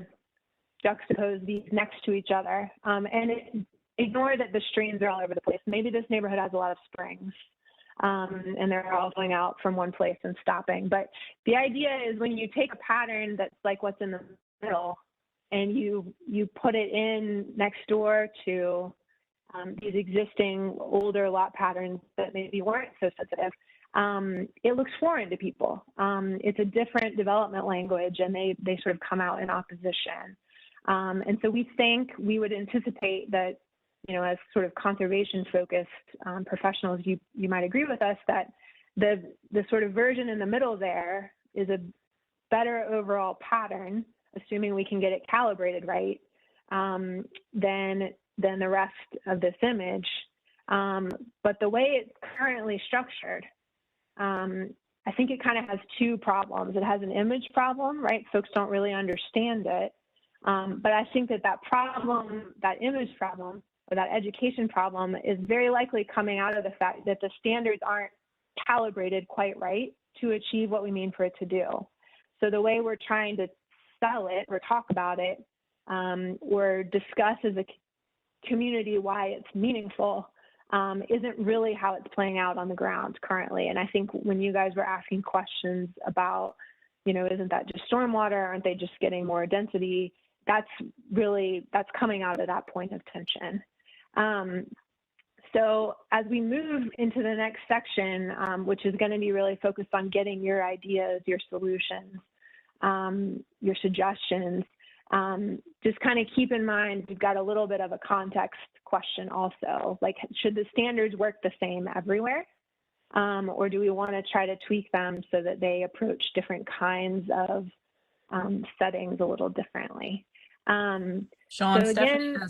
juxtapose these next to each other, and ignore that the streams are all over the place. Maybe this neighborhood has a lot of springs, and they're all going out from one place and stopping. But the idea is when you take a pattern that's like what's in the middle and you put it in next door to these existing older lot patterns that maybe weren't so sensitive, it looks foreign to people. It's a different development language and they sort of come out in opposition. And so we think we would anticipate that, as sort of conservation focused professionals, you might agree with us that the sort of version in the middle there is a better overall pattern, assuming we can get it calibrated right, than the rest of this image. But the way it's currently structured, I think it kind of has two problems. It has an image problem, right? Folks don't really understand it. But I think that problem, that image problem, or that education problem is very likely coming out of the fact that the standards aren't calibrated quite right to achieve what we mean for it to do. So the way we're trying to sell it or talk about it or discuss as a community why it's meaningful isn't really how it's playing out on the ground currently. And I think when you guys were asking questions about, isn't that just stormwater? Aren't they just getting more density? That's coming out of that point of tension. So as we move into the next section, which is going to be really focused on getting your ideas, your solutions, your suggestions, just kind of keep in mind, we've got a little bit of a context question also, like should the standards work the same everywhere? Or do we want to try to tweak them so that they approach different kinds of settings a little differently? Sean, so Stephanie again,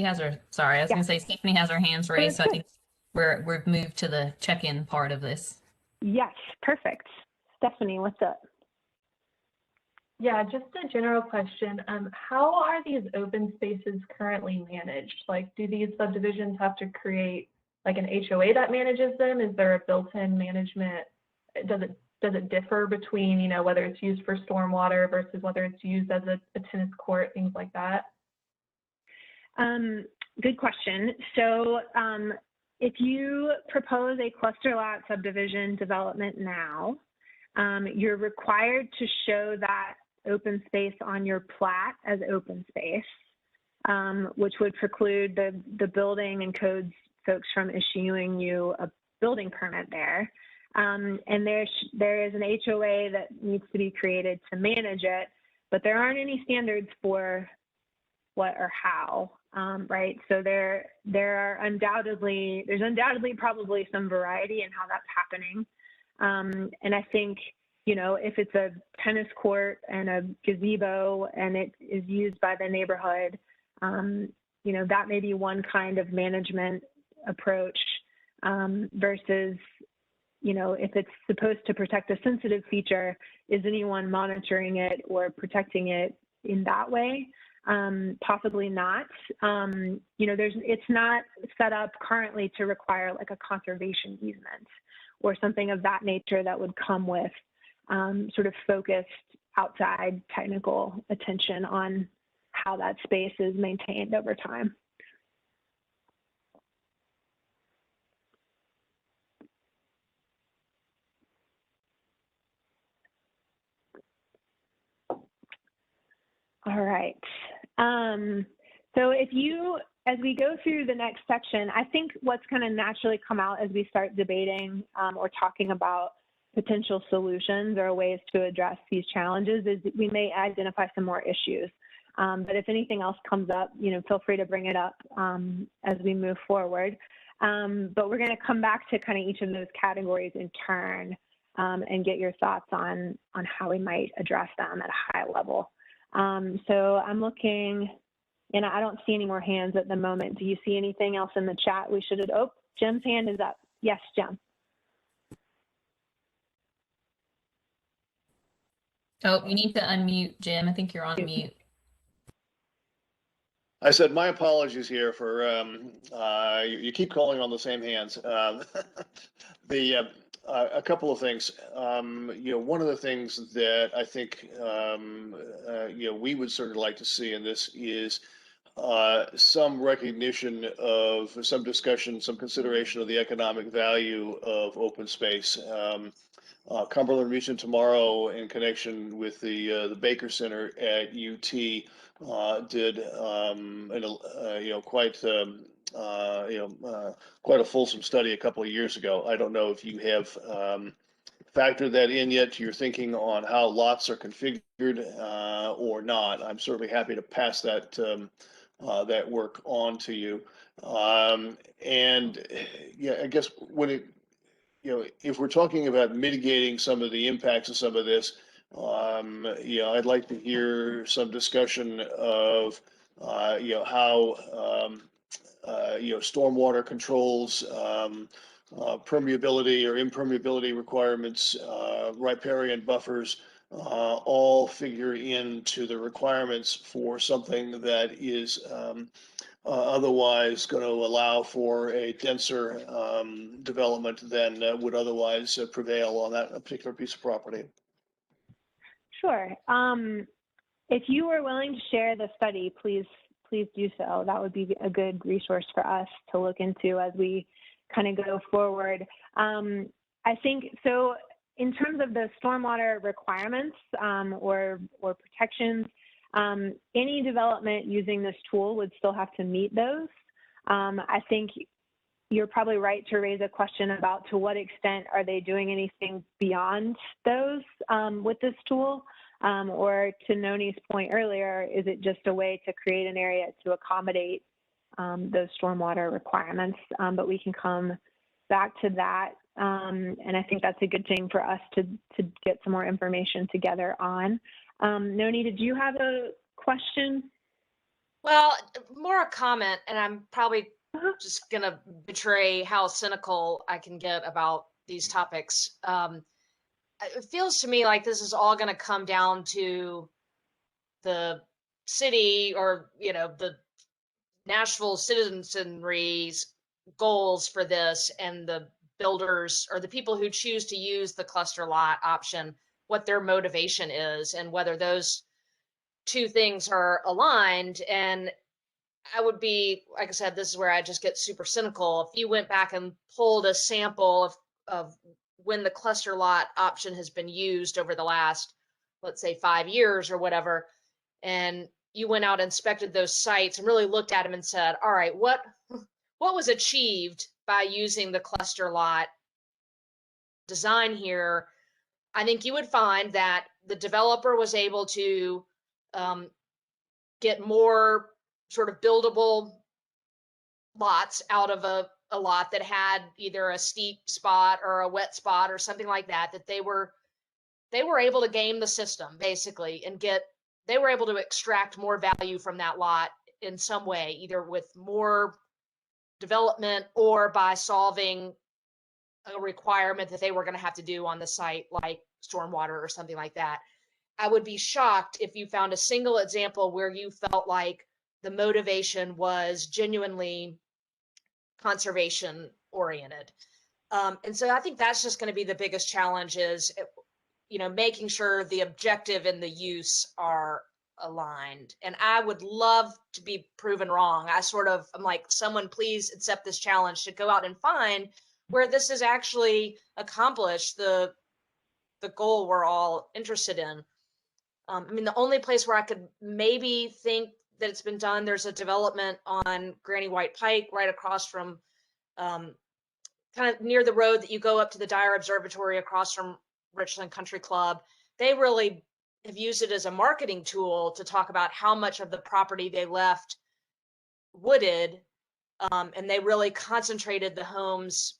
has her, sorry, I was yeah. going to say Stephanie has her hands raised, so I Good. think we've moved to the check-in part of this. Yes, perfect. Stephanie, what's up? Yeah, just a general question. How are these open spaces currently managed? Like, do these subdivisions have to create like an HOA that manages them? Is there a built-in management? Does it differ between, you know, whether it's used for stormwater versus whether it's used as a tennis court, things like that? Good question. So if you propose a cluster lot subdivision development now, you're required to show that open space on your plat as open space, which would preclude the building and codes folks from issuing you a building permit there. And there is an HOA that needs to be created to manage it, but there aren't any standards for what or how, right? So there's undoubtedly probably some variety in how that's happening. And I think, you know, if it's a tennis court and a gazebo and it is used by the neighborhood, you know, that may be one kind of management approach versus, you know, if it's supposed to protect a sensitive feature, is anyone monitoring it or protecting it in that way? Possibly not. You know, it's not set up currently to require like a conservation easement or something of that nature that would come with sort of focused outside technical attention on how that space is maintained over time. All right. So as we go through the next section, I think what's going to naturally come out as we start debating or talking about potential solutions or ways to address these challenges is that we may identify some more issues. But if anything else comes up, you know, feel free to bring it up as we move forward. But we're going to come back to kind of each of those categories in turn and get your thoughts on how we might address them at a high level. So I'm looking, and I don't see any more hands at the moment. Do you see anything else in the chat we should have? Oh, Jim's hand is up. Yes, Jim. Oh, you need to unmute, Jim. I think you're on mute. I said my apologies here for you keep calling on the same hands. A couple of things. You know, one of the things that I think you know, we would certainly like to see in this is some recognition of some discussion, some consideration of the economic value of open space. Cumberland Region tomorrow, in connection with the Baker Center at UT, did you know, quite quite a fulsome study a couple of years ago. I don't know if you have factored that in yet to your thinking on how lots are configured or not. I'm certainly happy to pass that that work on to you. And yeah, I guess when it, you know, if we're talking about mitigating some of the impacts of some of this, you know, I'd like to hear some discussion of, you know, how, you know, stormwater controls, permeability or impermeability requirements, riparian buffers, all figure into the requirements for something that is otherwise going to allow for a denser development than would otherwise prevail on that particular piece of property. Sure. If you were willing to share the study, please do so. That would be a good resource for us to look into as we kind of go forward. I think so. In terms of the stormwater requirements or protections, any development using this tool would still have to meet those. I think you're probably right to raise a question about to what extent are they doing anything beyond those with this tool. Or to Noni's point earlier, is it just a way to create an area to accommodate those stormwater requirements? But we can come back to that. And I think that's a good thing for us to get some more information together on. Noni, did you have a question? Well, more a comment, and I'm probably just going to betray how cynical I can get about these topics. It feels to me like this is all going to come down to the city or, the Nashville citizenry's goals for this, and the builders or the people who choose to use the cluster lot option, what their motivation is, and whether those two things are aligned. And I would be, like I said, this is where I just get super cynical. If you went back and pulled a sample of when the cluster lot option has been used over the last, let's say, 5 years or whatever, and you went out and inspected those sites and really looked at them and said, all right, what was achieved by using the cluster lot design here? I think you would find that the developer was able to get more sort of buildable lots out of a lot that had either a steep spot or a wet spot or something like that, that they were able to game the system basically and they were able to extract more value from that lot in some way, either with more development or by solving a requirement that they were going to have to do on the site, like stormwater or something like that. I would be shocked if you found a single example where you felt like the motivation was genuinely conservation oriented. And so I think that's just going to be the biggest challenge is, making sure the objective and the use are aligned. And I would love to be proven wrong. I'm like, someone please accept this challenge to go out and find where this is actually accomplished the goal we're all interested in. The only place where I could maybe think that it's been done, there's a development on Granny White Pike right across from kind of near the road that you go up to the Dyer Observatory across from Richland Country Club. They really have used it as a marketing tool to talk about how much of the property they left wooded, and they really concentrated the homes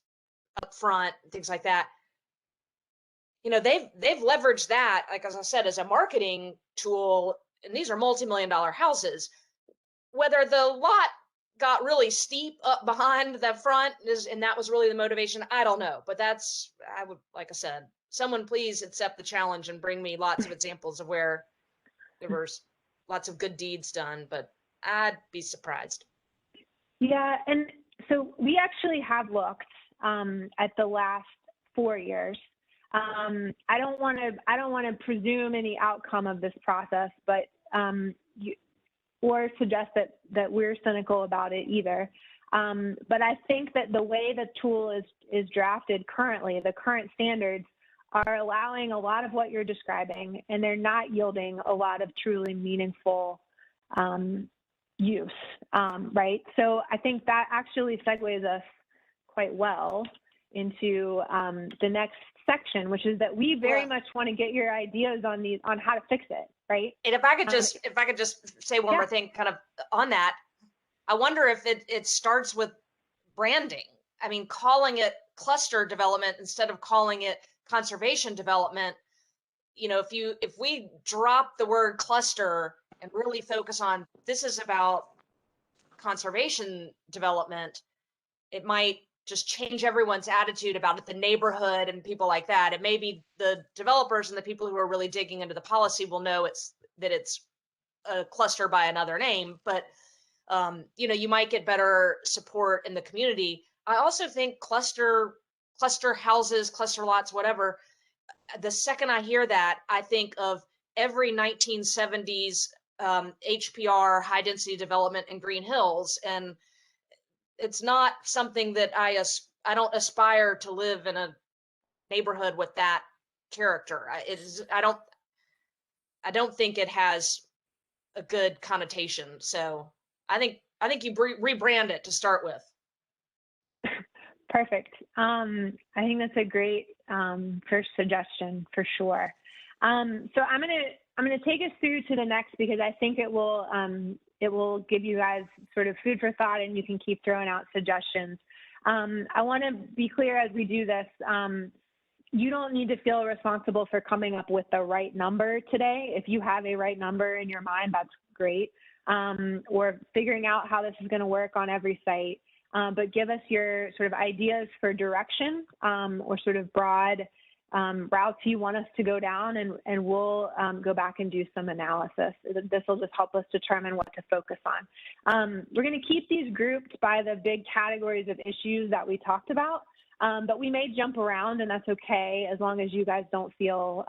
up front, things like that. They've leveraged that, like as I said, as a marketing tool, and these are multi-million-dollar houses. Whether the lot got really steep up behind the front and that was really the motivation, I don't know. But like I said, someone please accept the challenge and bring me lots of examples of where there were lots of good deeds done, but I'd be surprised. Yeah, and so we actually have looked at the last 4 years. I don't want to presume any outcome of this process, but or suggest that we're cynical about it either. But I think that the way the tool is drafted currently, the current standards are allowing a lot of what you're describing, and they're not yielding a lot of truly meaningful use, right? So I think that actually segues us quite well into the next section, which is that we very much want to get your ideas on how to fix it, right? And if I could just say one more thing kind of on that, I wonder if it starts with branding. Calling it cluster development instead of calling it conservation development. If we drop the word cluster and really focus on this is about conservation development, it might just change everyone's attitude about it, the neighborhood and people like that. And maybe the developers and the people who are really digging into the policy will know it's a cluster by another name, but you might get better support in the community. I also think cluster houses, cluster lots, whatever, the second I hear that, I think of every 1970s HPR, high density development in Green Hills. And it's not something that I don't aspire to live in a neighborhood with that character. I don't think it has a good connotation. So I think you rebrand it to start with. Perfect. I think that's a great first suggestion for sure. So I'm going to going to take us through to the next because I think it will give you guys sort of food for thought, and you can keep throwing out suggestions. I want to be clear as we do this. You don't need to feel responsible for coming up with the right number today. If you have a right number in your mind, that's great. Or figuring out how this is going to work on every site. But give us your sort of ideas for direction or sort of broad routes you want us to go down, and we'll go back and do some analysis. This will just help us determine what to focus on. We're going to keep these grouped by the big categories of issues that we talked about, but we may jump around, and that's okay as long as you guys don't feel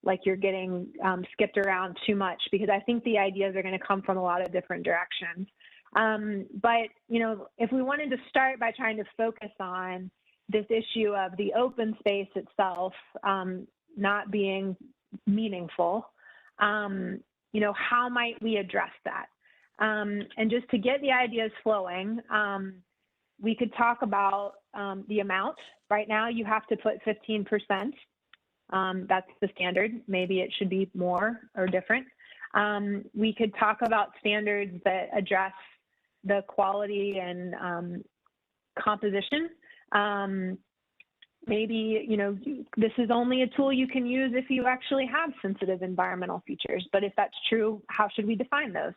like you're getting skipped around too much, because I think the ideas are going to come from a lot of different directions. But, you know, if we wanted to start by trying to focus on this issue of the open space itself not being meaningful, you know, how might we address that? And just to get the ideas flowing, we could talk about the amount. Right now, you have to put 15%. That's the standard. Maybe it should be more or different. We could talk about standards that address the quality and composition. Maybe, you know, this is only a tool you can use if you actually have sensitive environmental features. But if that's true, how should we define those?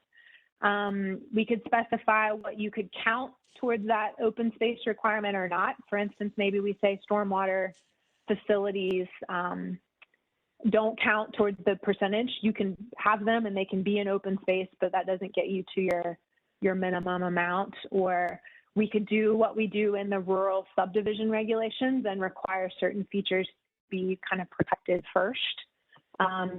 We could specify what you could count towards that open space requirement or not. For instance, maybe we say stormwater facilities don't count towards the percentage. You can have them and they can be in open space, but that doesn't get you to your minimum amount. Or we could do what we do in the rural subdivision regulations and require certain features to be kind of protected first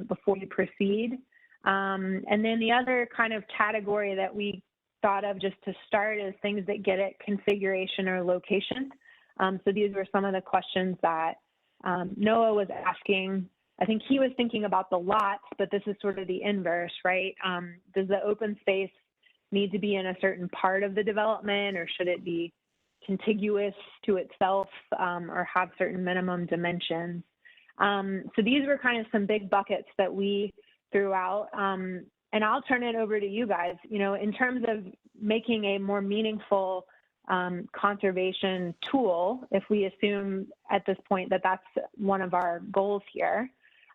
before you proceed. And then the other kind of category that we thought of just to start is things that get at configuration or location. So these were some of the questions that Noah was asking. I think he was thinking about the lots, but this is sort of the inverse, right? Does the open space need to be in a certain part of the development, or should it be contiguous to itself or have certain minimum dimensions? So these were kind of some big buckets that we threw out. And I'll turn it over to you guys. You know, in terms of making a more meaningful conservation tool, if we assume at this point that that's one of our goals here,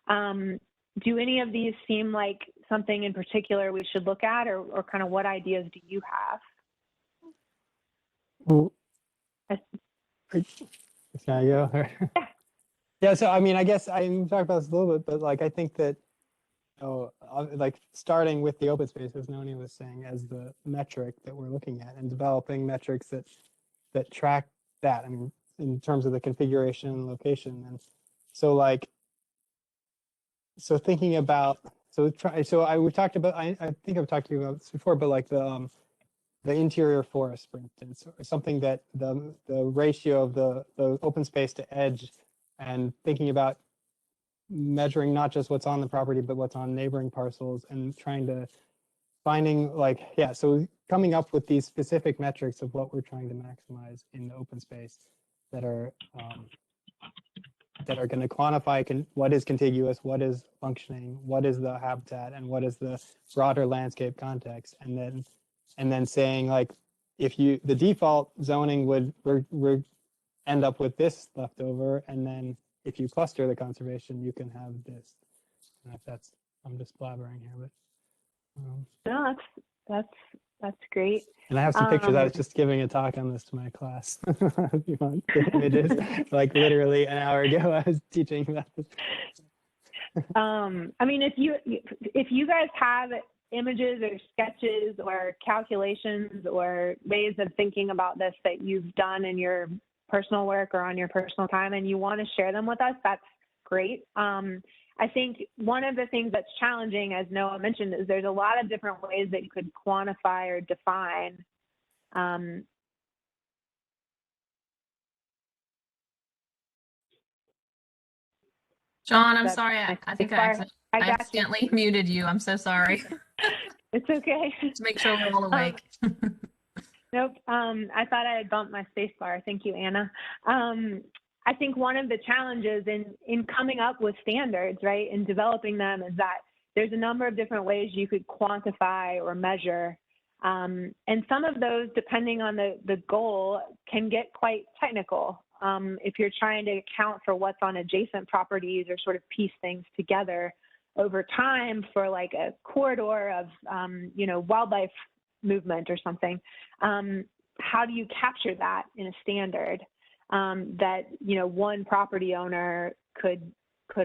do any of these seem like something in particular we should look at, or kind of what ideas do you have? Well, can I go? Yeah. Yeah, so I mean, I guess I talked about this a little bit, but like I think that, you know, like starting with the open space, as Noni was saying, as the metric that we're looking at, and developing metrics that track that. I mean, in terms of the configuration and location, and so like, so thinking about, we talked about, I think I've talked to you about this before, but like the interior forest, for instance, or something that the ratio of the open space to edge, and thinking about measuring not just what's on the property, but what's on neighboring parcels, and finding like, yeah, so coming up with these specific metrics of what we're trying to maximize in the open space that are going to quantify what is contiguous, what is functioning, what is the habitat, and what is the broader landscape context, and then saying like, if the default zoning would end up with this left over, and then if you cluster the conservation, you can have this. And if that's, I'm just blabbering here, but no, that's great. And I have some pictures. I was just giving a talk on this to my class. If you want the images, like literally an hour ago, I was teaching about this. I mean, if you guys have images or sketches or calculations or ways of thinking about this that you've done in your personal work or on your personal time, and you want to share them with us, that's great. I think one of the things that's challenging, as Noah mentioned, is there's a lot of different ways that you could quantify or define. John, I'm sorry. I think I accidentally muted you. I'm so sorry. It's okay. To make sure we're all awake. Nope. I thought I had bumped my space bar. Thank you, Anna. I think one of the challenges in coming up with standards, right, and developing them, is that there's a number of different ways you could quantify or measure. And some of those, depending on the goal, can get quite technical. If you're trying to account for what's on adjacent properties or sort of piece things together over time for like a corridor of, wildlife movement or something, how do you capture that in a standard that, one property owner could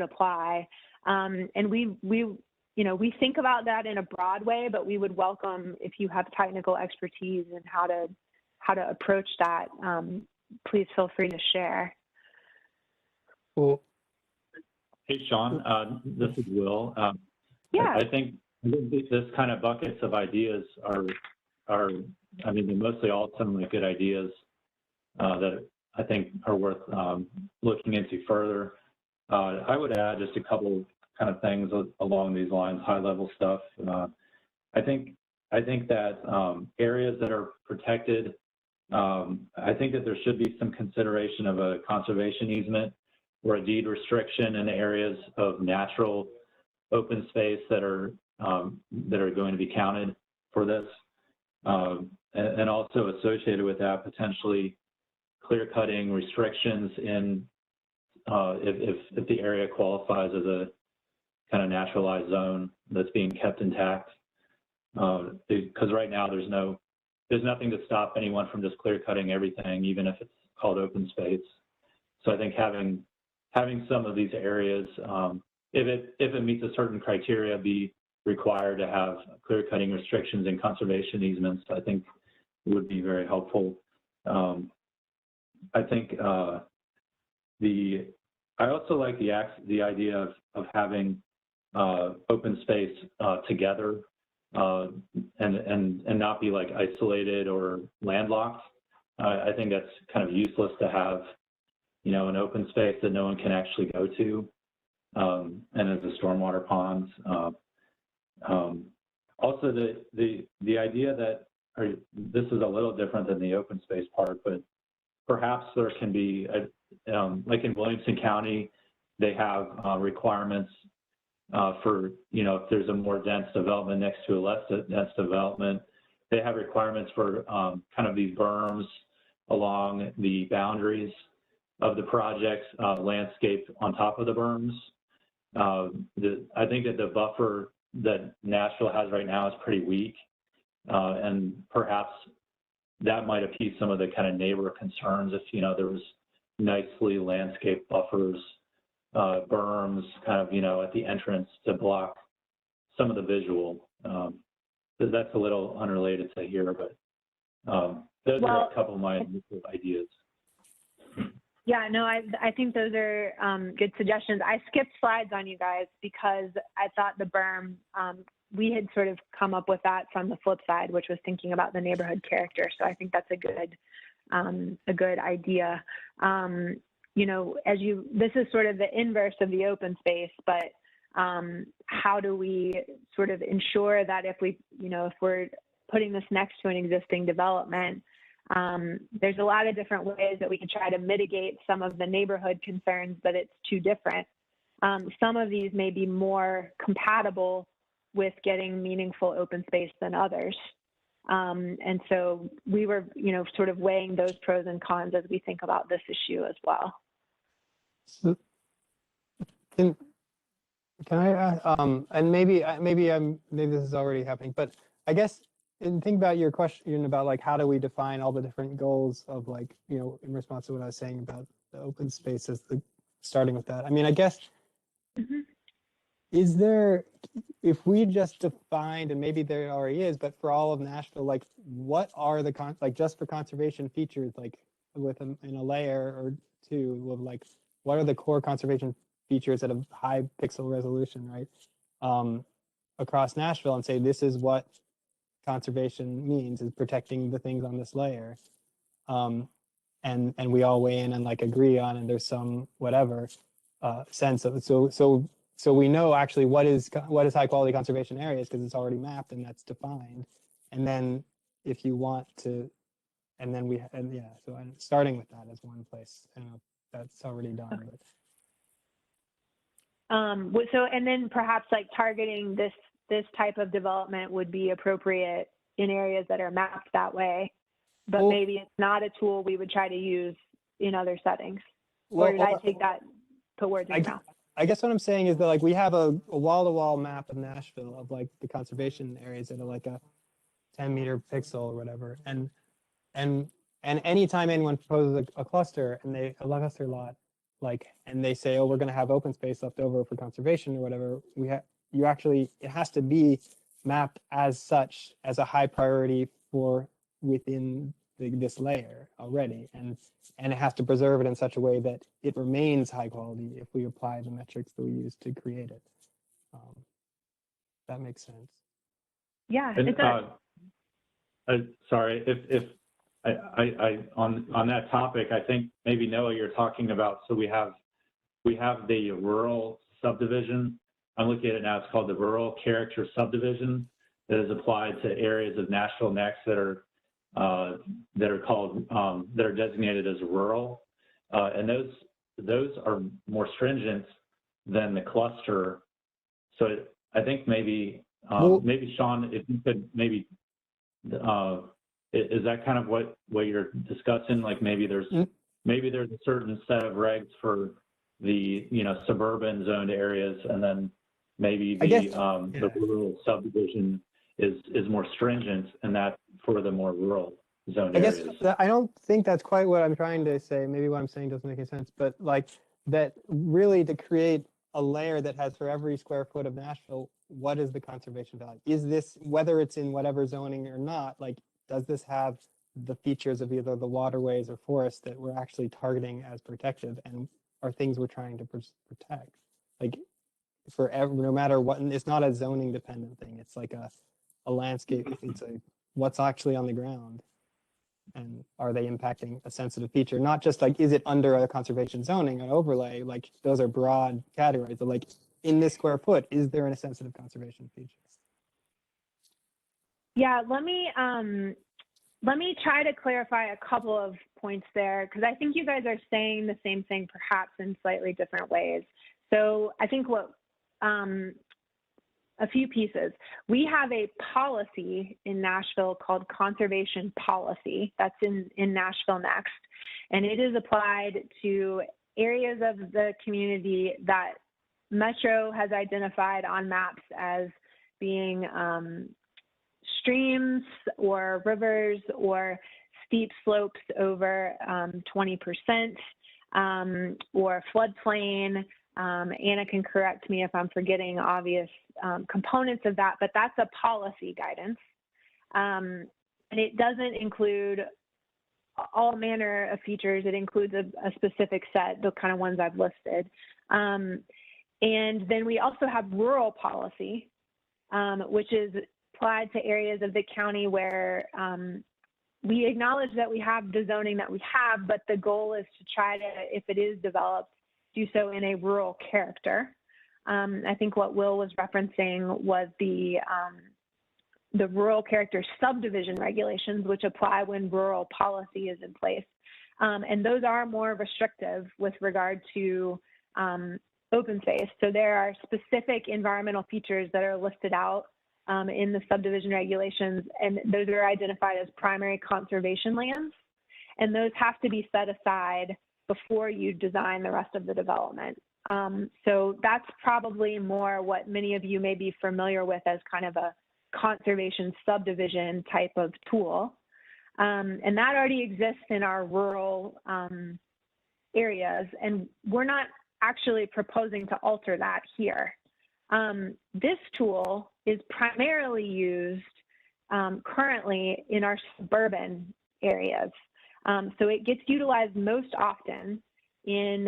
apply? And we think about that in a broad way, but we would welcome if you have technical expertise in how to approach that. Please feel free to share. Cool. Hey, Sean, this is Will. Yeah. I think this kind of buckets of ideas are I mean, they're mostly all similarly good ideas that I think are worth looking into further. I would add just a couple kind of things along these lines, high level stuff. I think that areas that are protected, I think that there should be some consideration of a conservation easement or a deed restriction in areas of natural open space that are going to be counted for this, and also associated with that potentially clear cutting restrictions in if the area qualifies as a kind of naturalized zone that's being kept intact, because right now there's nothing to stop anyone from just clear cutting everything, even if it's called open space. So I think having some of these areas, if it meets a certain criteria, be required to have clear cutting restrictions and conservation easements, I think would be very helpful. I think I also like the idea of having open space together and not be like isolated or landlocked. I think that's kind of useless to have, an open space that no one can actually go to, and as a stormwater ponds. Also, the idea that, this is a little different than the open space part, but perhaps there can be, like in Williamson County, they have requirements for, if there's a more dense development next to a less dense development, they have requirements for kind of these berms along the boundaries of the projects, landscape on top of the berms. I think that the buffer that Nashville has right now is pretty weak, and perhaps that might appease some of the kind of neighbor concerns if, there was nicely landscaped buffers, berms kind of, at the entrance to block some of the visual. That's a little unrelated to here, but those are a couple of my initial ideas. Yeah, no, I think those are good suggestions. I skipped slides on you guys because I thought the berm, we had sort of come up with that from the flip side, which was thinking about the neighborhood character. So I think that's a good idea. This is sort of the inverse of the open space, but how do we sort of ensure that if we're putting this next to an existing development, there's a lot of different ways that we can try to mitigate some of the neighborhood concerns, but it's too different. Some of these may be more compatible with getting meaningful open space than others. And so we were, sort of weighing those pros and cons as we think about this issue as well. So can I, and maybe this is already happening, but I guess, and think about your question about like, how do we define all the different goals of like, in response to what I was saying about the open spaces, starting with that. I mean, I guess, is there, if we just defined, and maybe there already is, but for all of Nashville, like what are the, just for conservation features, like in a layer or two of like, what are the core conservation features at a high pixel resolution, right? Across Nashville, and say, this is what conservation means, is protecting the things on this layer. And we all weigh in and like agree on, and there's some whatever sense of it. So we know actually what is high quality conservation areas because it's already mapped and that's defined. And then if you want to, so I'm starting with that as one place. I don't know if that's already done. So, and then perhaps like targeting this type of development would be appropriate in areas that are mapped that way, but maybe it's not a tool we would try to use in other settings. Or did I take that, put words in your mouth? I guess what I'm saying is that like we have a wall-to-wall map of Nashville of like the conservation areas that are like a 10-meter pixel or whatever, and anytime anyone proposes a cluster and a cluster lot, like, and they say, oh, we're going to have open space left over for conservation or whatever, it has to be mapped as such as a high priority for within this layer already, and it has to preserve it in such a way that it remains high quality if we apply the metrics that we use to create it. That makes sense. Yeah, it does. Sorry, if I on that topic, I think maybe Noah, you're talking about. So we have the rural subdivision. I'm looking at it now. It's called the rural character subdivision that is applied to areas of Nashville Next that are designated as rural, and those are more stringent than the cluster. So I think maybe maybe Sean, if you could maybe. Is that kind of what you're discussing? Like maybe there's a certain set of regs for the suburban zoned areas, and then maybe the rural subdivision is more stringent, and that for the more rural zoned areas. I don't think that's quite what I'm trying to say. Maybe what I'm saying doesn't make any sense, but like that really to create a layer that has for every square foot of Nashville, what is the conservation value? Is this, whether it's in whatever zoning or not, like, does this have the features of either the waterways or forests that we're actually targeting as protected and are things we're trying to protect? Like no matter what, it's not a zoning dependent thing. It's like a landscape. It's what's actually on the ground. And are they impacting a sensitive feature? Not just like, is it under a conservation zoning, an overlay? Like those are broad categories. But like in this square foot, is there a sensitive conservation feature? Yeah, let me try to clarify a couple of points there, because I think you guys are saying the same thing, perhaps in slightly different ways. So I think a few pieces. We have a policy in Nashville called conservation policy. That's in Nashville Next. And it is applied to areas of the community that Metro has identified on maps as being streams or rivers or steep slopes over 20%, or floodplain. Anna can correct me if I'm forgetting obvious components of that, but that's a policy guidance. And it doesn't include all manner of features. It includes a specific set, the kind of ones I've listed. And then we also have rural policy, which is applied to areas of the county where we acknowledge that we have the zoning that we have, but the goal is to try to, if it is developed, do so in a rural character. I think what Will was referencing was the rural character subdivision regulations, which apply when rural policy is in place. And those are more restrictive with regard to open space. So there are specific environmental features that are listed out in the subdivision regulations, and those are identified as primary conservation lands. And those have to be set aside before you design the rest of the development. So that's probably more what many of you may be familiar with as kind of a conservation subdivision type of tool. And that already exists in our rural areas, and we're not actually proposing to alter that here. This tool is primarily used currently in our suburban areas. So it gets utilized most often in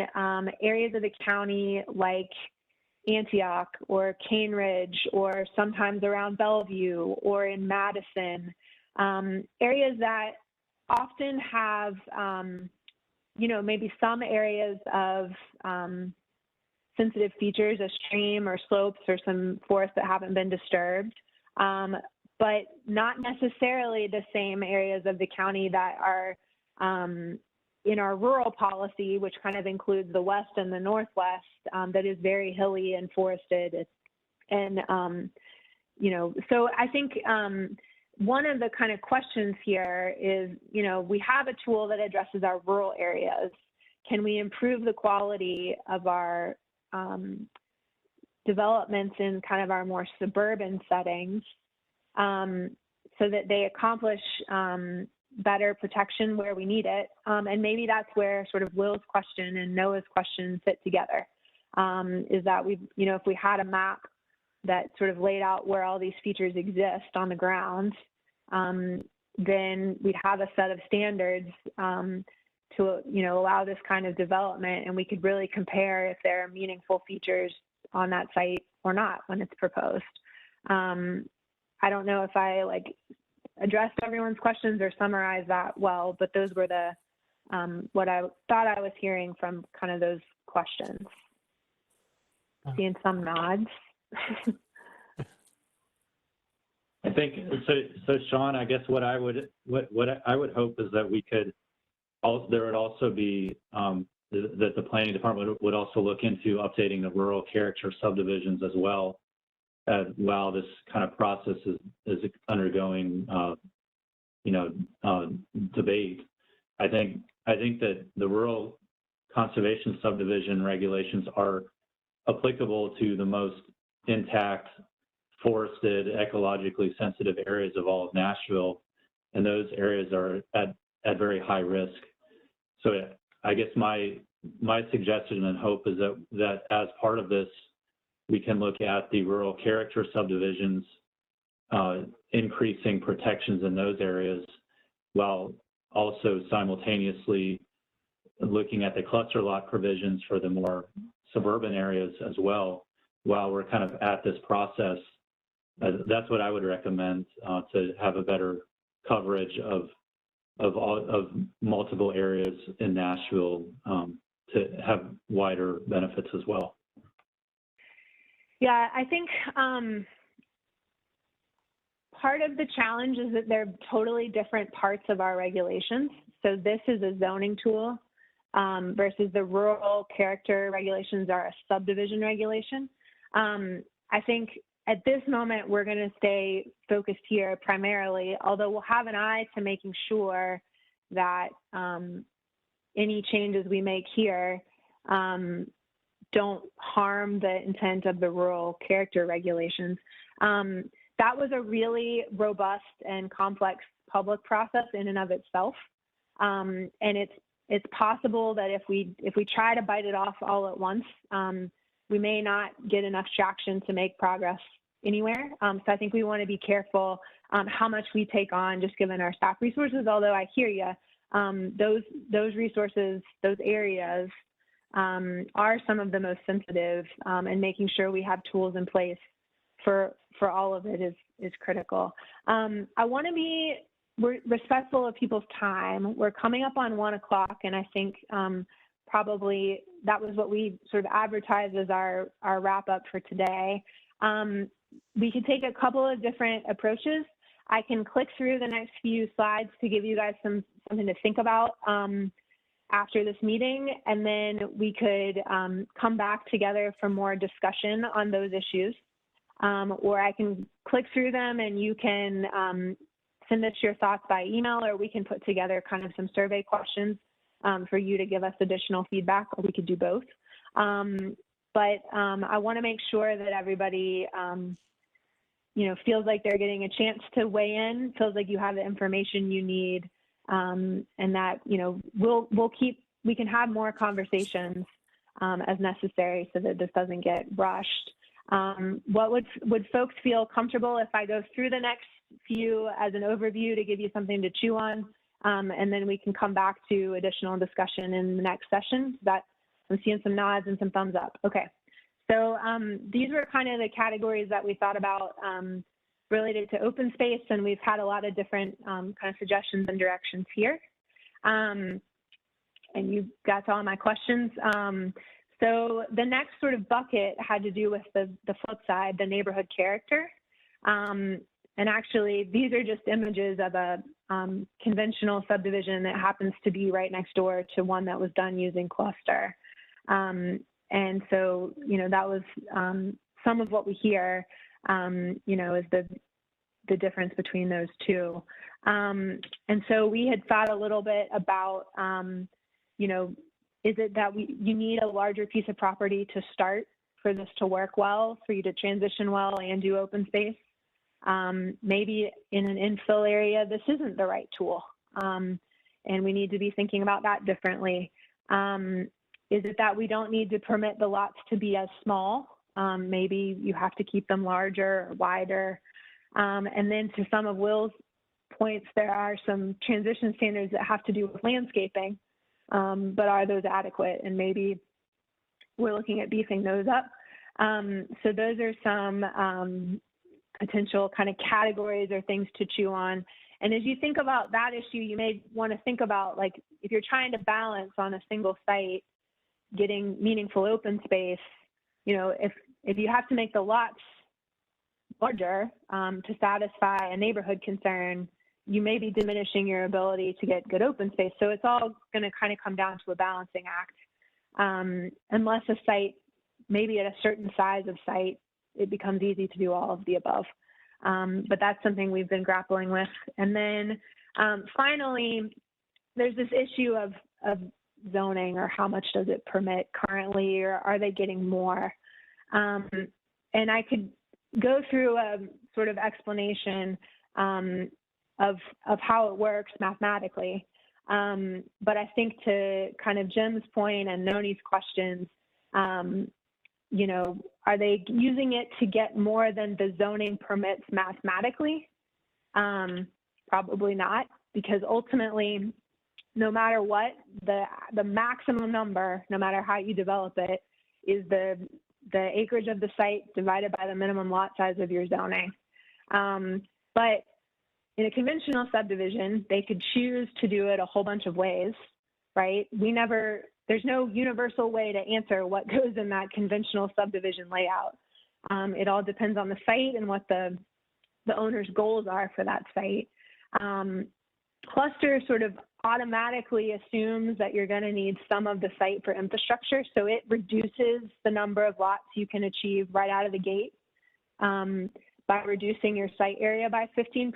areas of the county like Antioch or Cane Ridge, or sometimes around Bellevue or in Madison, areas that often have, maybe some areas of sensitive features, a stream or slopes or some forests that haven't been disturbed, but not necessarily the same areas of the county that are in our rural policy, which kind of includes the West and the Northwest, that is very hilly and forested. And, you know, so I think one of the kind of questions here is, you know, we have a tool that addresses our rural areas. Can we improve the quality of our developments in kind of our more suburban settings so that they accomplish better protection where we need it? And maybe that's where sort of Will's question and Noah's question fit together, is that you know, if we had a map that sort of laid out where all these features exist on the ground, then we'd have a set of standards to, you know, allow this kind of development, and we could really compare if there are meaningful features on that site or not when it's proposed. I don't know if I like addressed everyone's questions or summarized that well, but those were the what I thought I was hearing from kind of those questions. Seeing some nods. I think so. Sean, I guess what I would hope is that we could. There would also be that the planning department would also look into updating the rural character subdivisions as well, while this kind of process is undergoing, you know, debate. I think that the rural conservation subdivision regulations are applicable to the most intact, forested, ecologically sensitive areas of all of Nashville, and those areas are at very high risk. So I guess my suggestion and hope is that as part of this, we can look at the rural character subdivisions, increasing protections in those areas, while also simultaneously looking at the cluster lot provisions for the more suburban areas as well, while we're kind of at this process. That's what I would recommend, to have a better coverage of multiple areas in Nashville, to have wider benefits as well. Yeah, I think part of the challenge is that they're totally different parts of our regulations. So this is a zoning tool versus the rural character regulations are a subdivision regulation. I think at this moment, we're going to stay focused here primarily, although we'll have an eye to making sure that any changes we make here don't harm the intent of the rural character regulations. That was a really robust and complex public process in and of itself. And it's possible that if we try to bite it off all at once, we may not get enough traction to make progress anywhere. So I think we want to be careful how much we take on, just given our staff resources. Although I hear you, those resources, those areas are some of the most sensitive, and making sure we have tools in place for all of it is critical. I want to be respectful of people's time. We're coming up on 1 o'clock, and I think probably that was what we sort of advertised as our wrap up for today. We could take a couple of different approaches. I can click through the next few slides to give you guys something to think about after this meeting, and then we could come back together for more discussion on those issues. Or I can click through them and you can send us your thoughts by email, or we can put together kind of some survey questions for you to give us additional feedback, or we could do both. But I want to make sure that everybody, you know, feels like they're getting a chance to weigh in, feels like you have the information you need, and that, you know, we can have more conversations as necessary so that this doesn't get rushed. What would folks feel comfortable if I go through the next few as an overview to give you something to chew on, and then we can come back to additional discussion in the next session? I'm seeing some nods and some thumbs up. Okay, so these were kind of the categories that we thought about related to open space, and we've had a lot of different kind of suggestions and directions here. And you got to all my questions. So the next sort of bucket had to do with the flip side, the neighborhood character. And actually, these are just images of a conventional subdivision that happens to be right next door to one that was done using cluster. And so, that was some of what we hear, is the difference between those two. And so we had thought a little bit about, is it that you need a larger piece of property to start for this to work well, for you to transition well and do open space? Maybe in an infill area, this isn't the right tool. And we need to be thinking about that differently. Is it that we don't need to permit the lots to be as small? Maybe you have to keep them larger or wider. And then to some of Will's points, there are some transition standards that have to do with landscaping, but are those adequate? And maybe we're looking at beefing those up. So those are some potential kind of categories or things to chew on. And as you think about that issue, you may want to think about, like, if you're trying to balance on a single site, getting meaningful open space, if you have to make the lots larger to satisfy a neighborhood concern, you may be diminishing your ability to get good open space. So it's all going to kind of come down to a balancing act. Unless a site, maybe at a certain size of site, it becomes easy to do all of the above. But that's something we've been grappling with. And then finally, there's this issue of zoning, or how much does it permit currently, or are they getting more? And I could go through a sort of explanation of how it works mathematically. But I think to kind of Jim's point and Noni's questions, are they using it to get more than the zoning permits mathematically? Probably not, because ultimately, no matter what, the maximum number, no matter how you develop it, is the acreage of the site divided by the minimum lot size of your zoning. But in a conventional subdivision, they could choose to do it a whole bunch of ways, right? There's no universal way to answer what goes in that conventional subdivision layout. It all depends on the site and what the owner's goals are for that site. Cluster sort of automatically assumes that you're going to need some of the site for infrastructure, so it reduces the number of lots you can achieve right out of the gate by reducing your site area by 15%.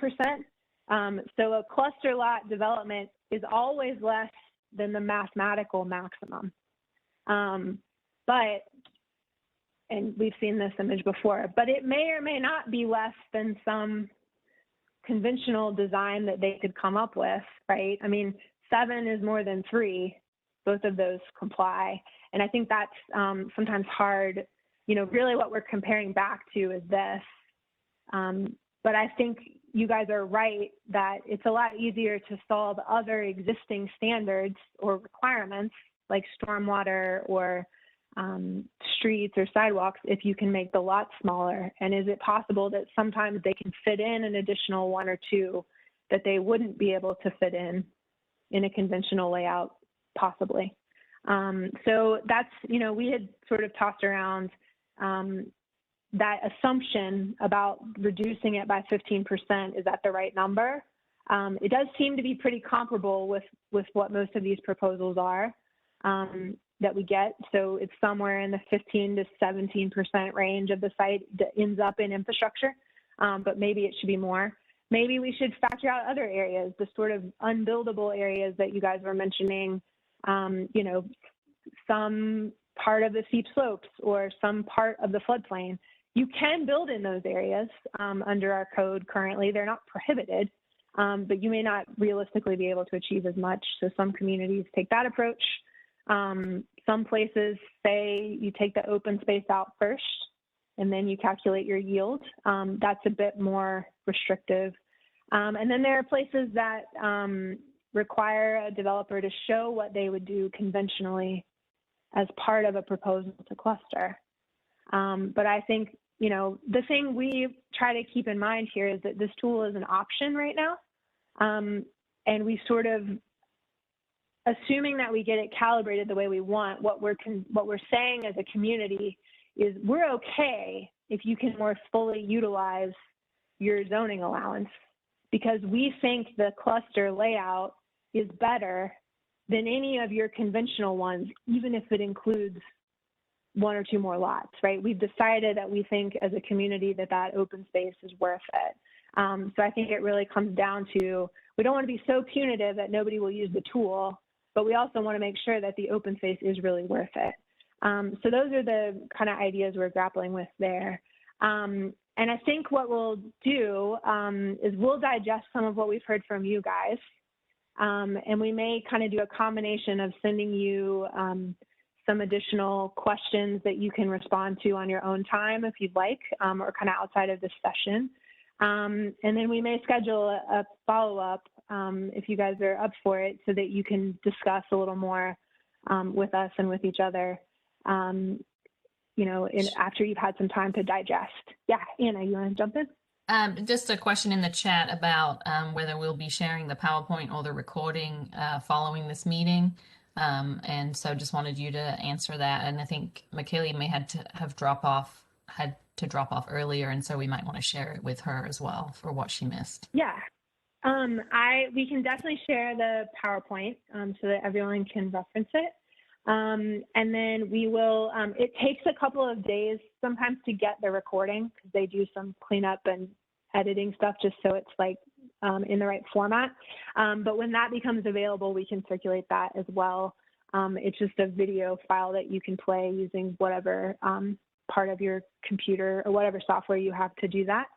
So a cluster lot development is always less than the mathematical maximum. And we've seen this image before, but it may or may not be less than some conventional design that they could come up with, right? I mean, 7 is more than 3. Both of those comply. And I think that's sometimes hard. Really what we're comparing back to is this. But I think you guys are right that it's a lot easier to solve other existing standards or requirements like stormwater or streets or sidewalks if you can make the lots smaller. And is it possible that sometimes they can fit in an additional 1 or 2 that they wouldn't be able to fit in a conventional layout? Possibly. So that's, we had sort of tossed around that assumption about reducing it by 15%. Is that the right number? It does seem to be pretty comparable with what most of these proposals are that we get. So it's somewhere in the 15 to 17% range of the site that ends up in infrastructure, but maybe it should be more. Maybe we should factor out other areas, the sort of unbuildable areas that you guys were mentioning, some part of the steep slopes or some part of the floodplain. You can build in those areas under our code currently. They're not prohibited, but you may not realistically be able to achieve as much. So some communities take that approach. Some places say you take the open space out first and then you calculate your yield. That's a bit more restrictive. And then there are places that require a developer to show what they would do conventionally as part of a proposal to cluster. But I think, the thing we try to keep in mind here is that this tool is an option right now. And we sort of, assuming that we get it calibrated the way we want, what we're saying as a community is we're okay if you can more fully utilize your zoning allowance. because we think the cluster layout is better than any of your conventional ones, even if it includes 1 or 2 more lots, right? We've decided that we think as a community that that open space is worth it. So I think it really comes down to, we don't want to be so punitive that nobody will use the tool, but we also want to make sure that the open space is really worth it. So those are the kind of ideas we're grappling with there. And I think what we'll do is we'll digest some of what we've heard from you guys. And we may kind of do a combination of sending you some additional questions that you can respond to on your own time if you'd like, or kind of outside of this session. And then we may schedule a follow-up if you guys are up for it, so that you can discuss a little more with us and with each other, you know, after you've had some time to digest. Yeah, Anna, you want to jump in? Just a question in the chat about whether we'll be sharing the PowerPoint or the recording following this meeting. And so just wanted you to answer that. And I think Michaela may had to drop off earlier, and so we might want to share it with her as well for what she missed. Yeah, we can definitely share the PowerPoint so that everyone can reference it. And then we will, it takes a couple of days sometimes to get the recording, because they do some cleanup and editing stuff just so it's like in the right format. But when that becomes available, we can circulate that as well. It's just a video file that you can play using whatever part of your computer or whatever software you have to do that.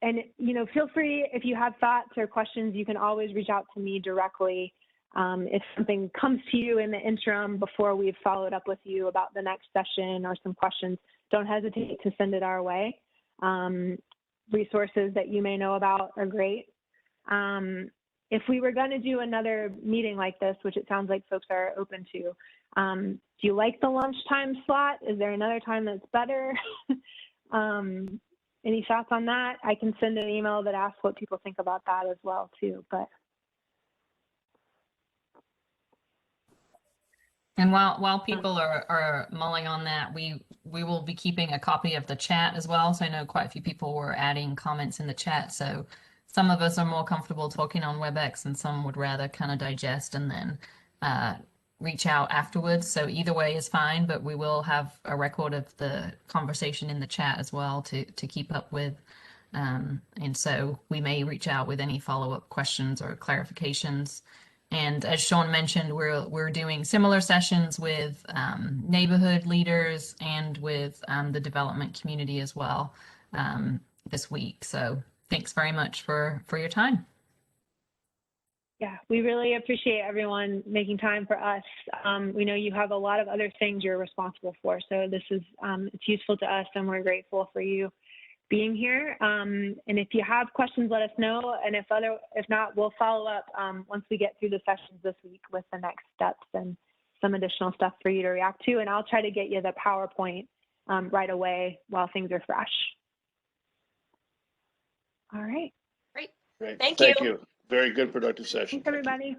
And, you know, feel free, if you have thoughts or questions, you can always reach out to me directly. If something comes to you in the interim before we've followed up with you about the next session or some questions, don't hesitate to send it our way. Resources that you may know about are great. If we were going to do another meeting like this, which it sounds like folks are open to, do you like the lunchtime slot? Is there another time that's better? Any thoughts on that? I can send an email that asks what people think about that as well too. But and while people are mulling on that, we will be keeping a copy of the chat as well. So I know quite a few people were adding comments in the chat. So some of us are more comfortable talking on WebEx, and some would rather kind of digest and then reach out afterwards. So either way is fine, but we will have a record of the conversation in the chat as well to keep up with. And so we may reach out with any follow-up questions or clarifications. And as Sean mentioned, we're doing similar sessions with neighborhood leaders and with the development community as well this week. So thanks very much for your time. yeah, we really appreciate everyone making time for us. We know you have a lot of other things you're responsible for, so this is it's useful to us, and we're grateful for you being here. And if you have questions, let us know. And if not, we'll follow up once we get through the sessions this week with the next steps and some additional stuff for you to react to. And I'll try to get you the PowerPoint right away while things are fresh. All right. Great. Great. Thank Thank you. you. Very good, productive session. Thanks, everybody.